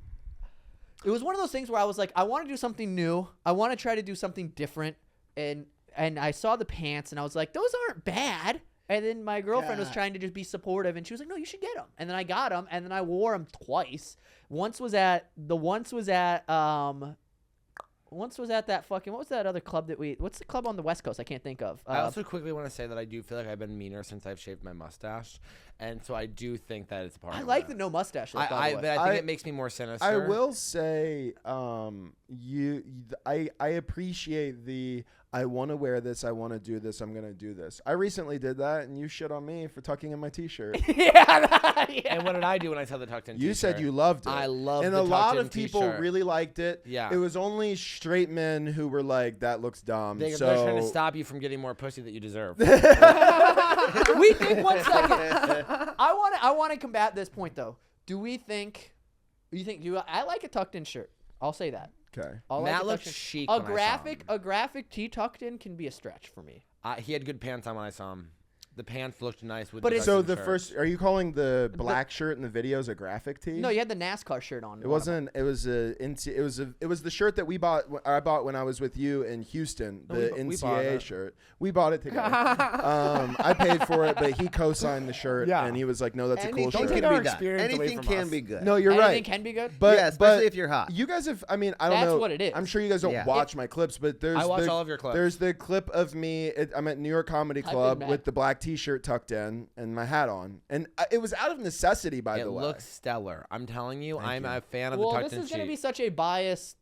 It was one of those things where I was like, I want to do something new. I want to try to do something different. And I saw the pants, and I was like, those aren't bad. And then my girlfriend was trying to just be supportive, and she was like, "No, you should get them." And then I got them, and then I wore them twice. Once was at that fucking, what was that other club what's the club on the West Coast? I can't think of. I also quickly want to say that I do feel like I've been meaner since I've shaved my mustache, and so I do think that it's part of I like that. the no mustache look, But by the way. I think it makes me more sinister. I will say, I appreciate the. I want to wear this. I want to do this. I'm going to do this. I recently did that, and you shit on me for tucking in my T-shirt. yeah. And what did I do when I saw the tucked in You said t-shirt? you loved it. I loved and the a lot tucked-in of people t-shirt. really liked it. Yeah. It was only straight men who were like, that looks dumb. They're so trying to stop you from getting more pussy that you deserve. We think 1 second. I want to combat this point though. I like a tucked in shirt. I'll say that. Okay. I'll Matt like a looked tucked in- chic A when I saw graphic tee tucked in can be a stretch for me. He had good pants on when I saw him. The pants looked nice with But the it's- So tucked-in the shirt. first, are you calling the black shirt in the videos a graphic tee? No, you had the NASCAR shirt on. It wasn't. It was it was the shirt that I bought when I was with you in Houston. No, The we bought NCAA it. shirt. We bought it together. I paid for it, but he co-signed the shirt, Yeah. and he was like, "No, that's a cool Anything shirt." take can our be done. experience away Anything from can us. be good. No, you're Anything right. can be good. But Yeah, especially but if you're hot. You guys have. I mean, I don't That's know. what it is. I'm sure you guys don't Yeah. watch my clips, but there's. I watch all of your clips. There's the clip of me. I'm at New York Comedy Type in Club Matt. with the black T-shirt tucked in and my hat on, and it was out of necessity, by It the way. looks stellar. I'm telling you, I'm you. a fan of Well, the this tucked in is going to be sheet. such a bias.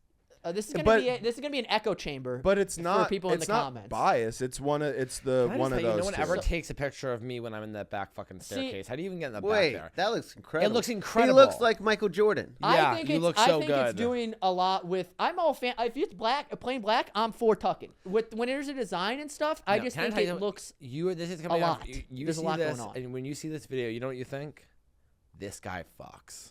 This is going But- to be an echo chamber. But it's not. for people in it's the not comments. bias. It's one of. It's the Can I just one of tell you, those. no one two. ever takes a picture of me when I'm in that back fucking staircase. How do you even get in the Wait, back there? that looks incredible. looks He incredible. looks like Michael Jordan. Yeah, I think you it's, look I so think it's good. doing a lot with. I'm all fan. If it's plain black, I'm for tucking. When there's a design and stuff, I Now, just can think tell you it something? looks. This is coming lot. off. You There's a see lot this, going on. and when you see this video, you know what you think? This guy fucks.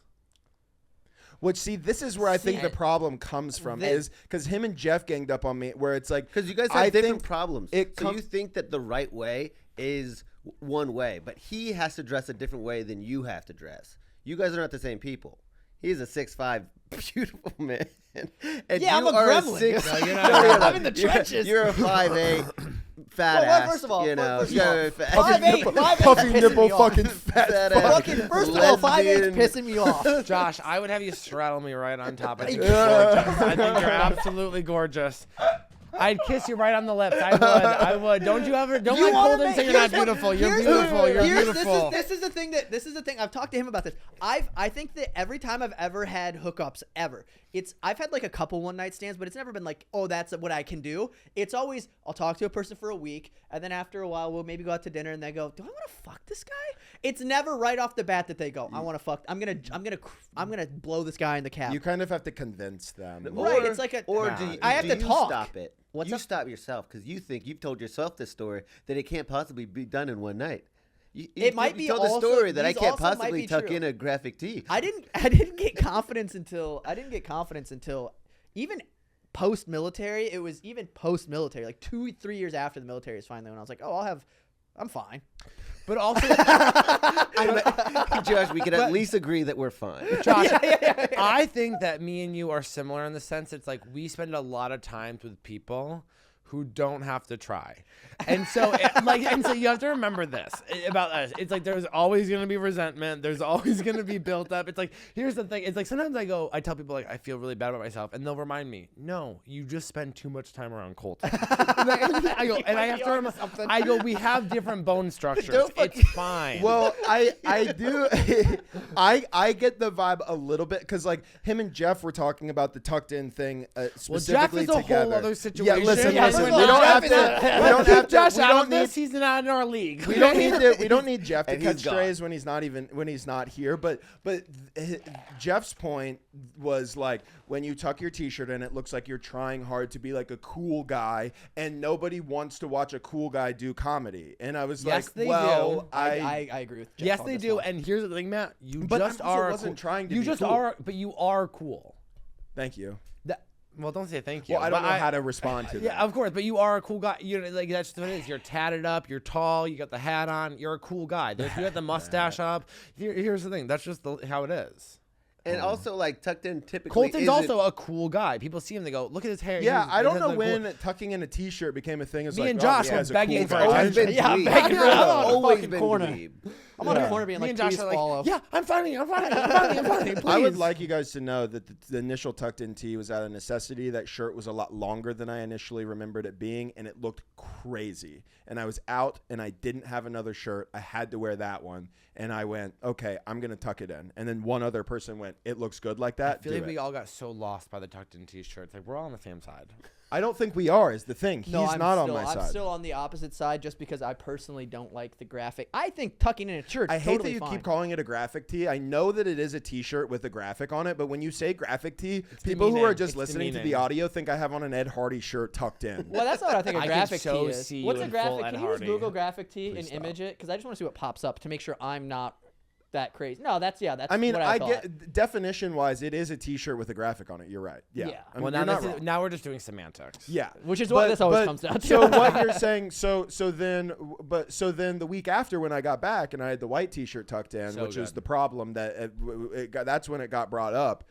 Which, see, this is where I think the See, problem comes from, is because him and Jeff ganged up on me, where it's like, Because you guys I have different think problems. it So com- you think that the right way is one way, but he has to dress a different way than you have to dress. You guys are not the same people. He's a 6'5", beautiful man. And Yeah, you I'm a are gremlin. six. No, you're No, not. you're I'm in the trenches. You're a 5'8", fat Well, ass. first of all, you know, first of all, you're fat- 5'8", 5'8" puffy pissing nipple, me off. fucking fat. Fat fuck. ass. Fucking first of all, 5'8" Lesbian. pissing me off. Josh, I would have you straddle me right on top. I think you're gorgeous. I think you're absolutely gorgeous. I'd kiss you right on the lips. I would. Don't let Colton say you're not beautiful. You're beautiful. You're beautiful. This is the thing. I've talked to him about this. I think that every time I've ever had hookups I've had like a couple one night stands, but it's never been like, oh, that's what I can do. It's always, I'll talk to a person for a week, and then after a while, we'll maybe go out to dinner, and they go, do I want to fuck this guy? It's never right off the bat that they go, I want to fuck. I'm gonna blow this guy in the cap. You kind of have to convince them. Right, it's like I have to talk. Stop it. Stop yourself because you've told yourself this story that it can't possibly be done in one night. It might be told also the story that I can't also possibly tuck in a graphic tee. I didn't get confidence until even post-military. It was even post-military, like 2-3 years after the military is finally when I was like, oh, I'm fine. But also, Josh, we can at least agree that we're fine. Josh, I think that me and you are similar in the sense it's like we spend a lot of times with people who don't have to try. And so you have to remember this about us. It's like there's always going to be resentment. There's always going to be built up. It's like, here's the thing. It's like sometimes I tell people like I feel really bad about myself and they'll remind me, no, you just spend too much time around Colton. I go, we have different bone structures. It's fine. Well, I do. I get the vibe a little bit because like him and Jeff were talking about the tucked in thing specifically Jeff is together. a whole other situation. Yeah, listen. Yeah, We don't have to. Josh out of this. He's not in our league. We don't need Jeff to And cut he's gone. strays when he's not here. But Jeff's point was like when you tuck your t-shirt in, it looks like you're trying hard to be like a cool guy, and nobody wants to watch a cool guy do comedy. And I was Yes, like, they well, do. I agree with Jeff Yes, on they this do. one. And here's the thing, Matt. But I also wasn't trying to You be just cool. are, but you are cool. Thank you. Well, don't say thank you. Well, I don't but know how to respond to that. Yeah, of course, but you are a cool guy. You know, like that's just what it is. You're tatted up. You're tall. You got the hat on. You're a cool guy. You got the mustache up. Here's the thing. That's just how it is. And also, like, tucked in typically Colton's isn't- also a cool guy. People see him, they go, look at his hair. Yeah, I don't know like, when tucking in a t-shirt became a thing. It's Me like, and oh, Josh yeah, were it's a begging cool for guy. It's always been Yeah, dweeb. begging for It's I'm on the always fucking been corner. dweeb. I'm on the corner being Me like, and Josh please are like, follow. yeah, I'm funny. Please. I would like you guys to know that the initial tucked in tee was out of necessity. That shirt was a lot longer than I initially remembered it being, and it looked crazy. And I was out, and I didn't have another shirt. I had to wear that one, and I went, okay, I'm gonna tuck it in. And then one other person went, it looks good like that. I feel like we all got so lost by the tucked in t-shirts. Like, we're all on the same side. I don't think we are. Is the thing. He's No, I'm not on still- my side. I'm still on the opposite side just because I personally don't like the graphic. I think tucking in a shirt I is hate totally that you fine. keep calling it a graphic tee. I know that it is a t-shirt with a graphic on it, but when you say graphic tee, people who demeaning. are just It's listening to the demeaning. audio think I have on an Ed Hardy shirt tucked in. Well, that's not what I think a I could graphic so tee is. see What's you a in graphic? full Ed Can you just Hardy. Google graphic tee Please and stop. image it? Because I just want to see what pops up to make sure I'm not that crazy. No, that's I mean, what I thought. get definition-wise, it is a t-shirt with a graphic on it. You're right. Yeah. Yeah. I mean, Well, you're not now, wrong. now we're just doing semantics. Yeah, Which is what this always comes down to. So what you're saying? So then the week after when I got back and I had the white T-shirt tucked in, So which is good. the problem that that's when it got brought up.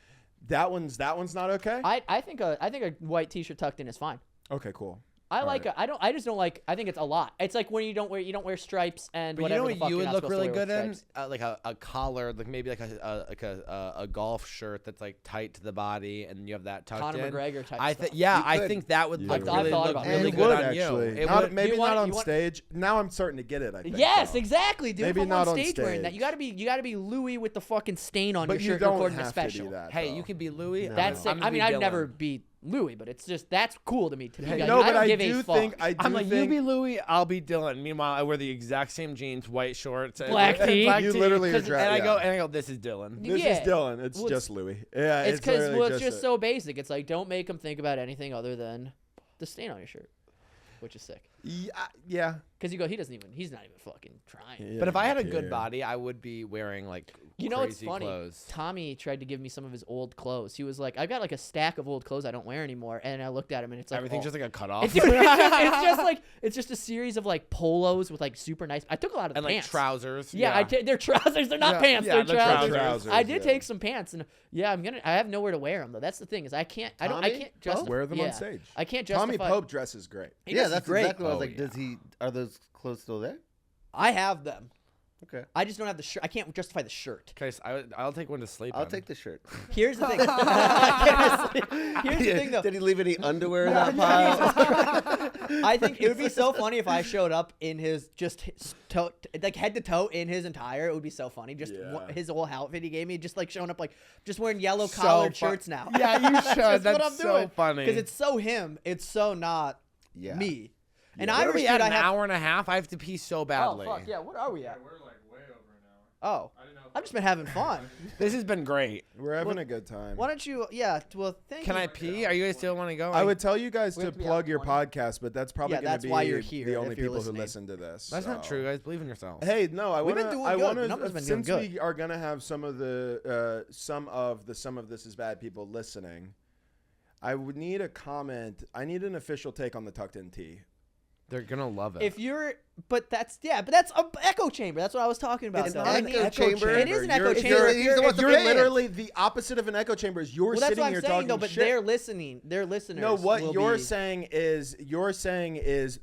That one's not okay. I think a white T-shirt tucked in is fine. Okay, cool. I All like right. I just don't like. I think it's a lot. It's like when you don't wear stripes and But you whatever know the what fuck you you're would not look supposed to really wear with good in? stripes. Like a collar, like maybe like a golf shirt that's like tight to the body, and you have that tucked Conor in. McGregor type I stuff. You I could. think that would You look could. really, I've thought look about really it. It good would on actually. you. It Not, would. maybe You want- not on you want- stage. Now I'm starting to get it. I think. Yes, though. exactly, dude. Maybe If I'm not on on stage wearing that, you gotta be Louis with the fucking stain on But your you shirt don't recording a have special. to do that. Hey, though. you could be Louis. No. That's sick. I'm gonna I mean, be I'd Dillon. never be Louis, but it's just that's cool to me. To Hey, I no, don't but I give a do fuck. think I'm like, you be Louis, I'll be Dillon. Meanwhile, I wear the exact same jeans, white shorts, and Black tee. You literally are 'Cause- dressed. and I go, yeah. this is Dillon. This Yeah. is Dylan. It's Well, just Louis. Yeah, It's because literally it's just it. so basic. It's like don't make them think about anything other than the stain on your shirt, which is sick. Yeah. Because you go, he's not even fucking trying. But if I had a Yeah. good body, I would be wearing like You know what's crazy funny? clothes. Tommy tried to give me some of his old clothes. He was like, I've got like a stack of old clothes I don't wear anymore. And I looked at him and it's like Everything's all- just like a cutoff. Dude, it's just like it's just a series of like polos with like super nice. I took a lot of the and like pants. trousers. Yeah, they're trousers. They're not Yeah, pants. yeah, they're they're trousers. trousers, I did yeah. take some pants, and yeah, I have nowhere to wear them though. That's the thing is I can't. I Tommy? can't justify. Wear them yeah, on stage. I can't justify. Tommy Pope dresses great. He Yeah, does that's great. exactly what I was Oh, like. yeah. Are those clothes still there? I have them. Okay. I just don't have the shirt. I can't justify the shirt. Okay, so I'll take one to sleep. I'll in. take the shirt. Here's the thing. Here's the thing, though. Did he leave any underwear in that pile? I think it would be so funny if I showed up in his like head to toe in his entire. It would be so funny. Just his whole outfit he gave me, just like showing up like just wearing yellow collared shirts now. Yeah, you should. That's That's what I'm so doing. funny. Because it's so him. It's so not me. And I What are we at? understood An hour and a half? I have to pee so badly. Oh fuck yeah! What are we at? We're like way over an hour. Oh, I've just been having fun. This has been great. We're having a good time. Why don't you? Yeah. Well, thank Can you. I pee? Are you guys still want to go? I would tell you guys We to have to be plug out your 20. podcast, but that's probably Yeah, going that's to be why you're here, the if only you're people who listening. listen to this. That's not so. true, guys. Believe in yourself. Hey, no, I We've want been to. doing I good. want The numbers to. been doing Since good. we are going to have some of the some of This Is Bad people listening, I would need a comment. I need an official take on the tucked in tea. They're gonna love it. If you're, but that's an echo chamber. That's what I was talking about. It's though. not I an mean, echo chamber. It is an echo You're- chamber. he's the one with the You're fans. literally the opposite of an echo chamber. Is you're Well, that's sitting what I'm here saying talking though. But shit. they're listening. Their listeners. No, what will you're be, saying is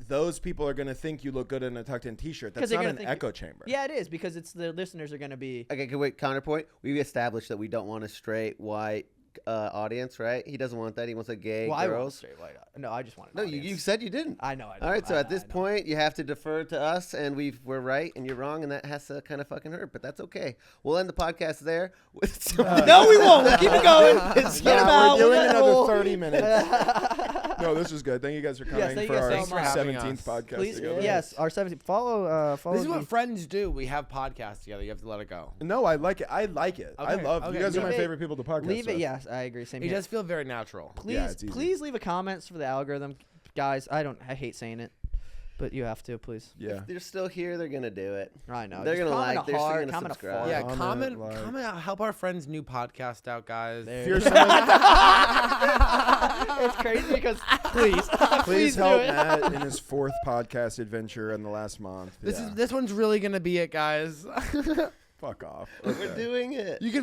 those people are going to think you look good in a tucked in t-shirt. 'Cause That's they're not gonna an think echo chamber. Yeah, it is because it's the listeners are going to be. Okay, wait. Counterpoint. We've established that we don't want a straight white audience, right? He doesn't want that. He wants a gay Well, I want girls. straight white. No, I just want. No, you said you didn't. I know. I All right, so I at this know. point, you have to defer to us, and we're right, and you're wrong, and that has to kind of fucking hurt, but that's okay. We'll end the podcast there. No, we won't. We'll keep it going. Get Yeah, him out. we're doing We'll another roll. 30 minutes. No, this was good. Thank you guys for coming thank for you our guys so much. 17th podcast Please, together. yes, our 17. Follow. this is me. what friends do. We have podcasts together. You have to let it go. No, I like it. I like it. I Okay, love you okay. guys are my Leave it- favorite people to podcast Leave it. with. Yes, I agree. Same It here. does feel very natural. Please, Yeah, it's easy. please leave a comments for the algorithm, guys. I hate saying it, but you have to, please. Yeah. If they're still here, they're going to do it. I know. They're Just gonna comment like, a they're still heart, gonna comment a subscribe. fart. Yeah, Comment, comment, like- help our friend's new podcast out, guys. There. If you're someone- It's crazy because please, Please do help it. Matt in his 4th podcast adventure in the last month. This Yeah. is this one's really gonna be it, guys. Fuck off. We're doing it. You can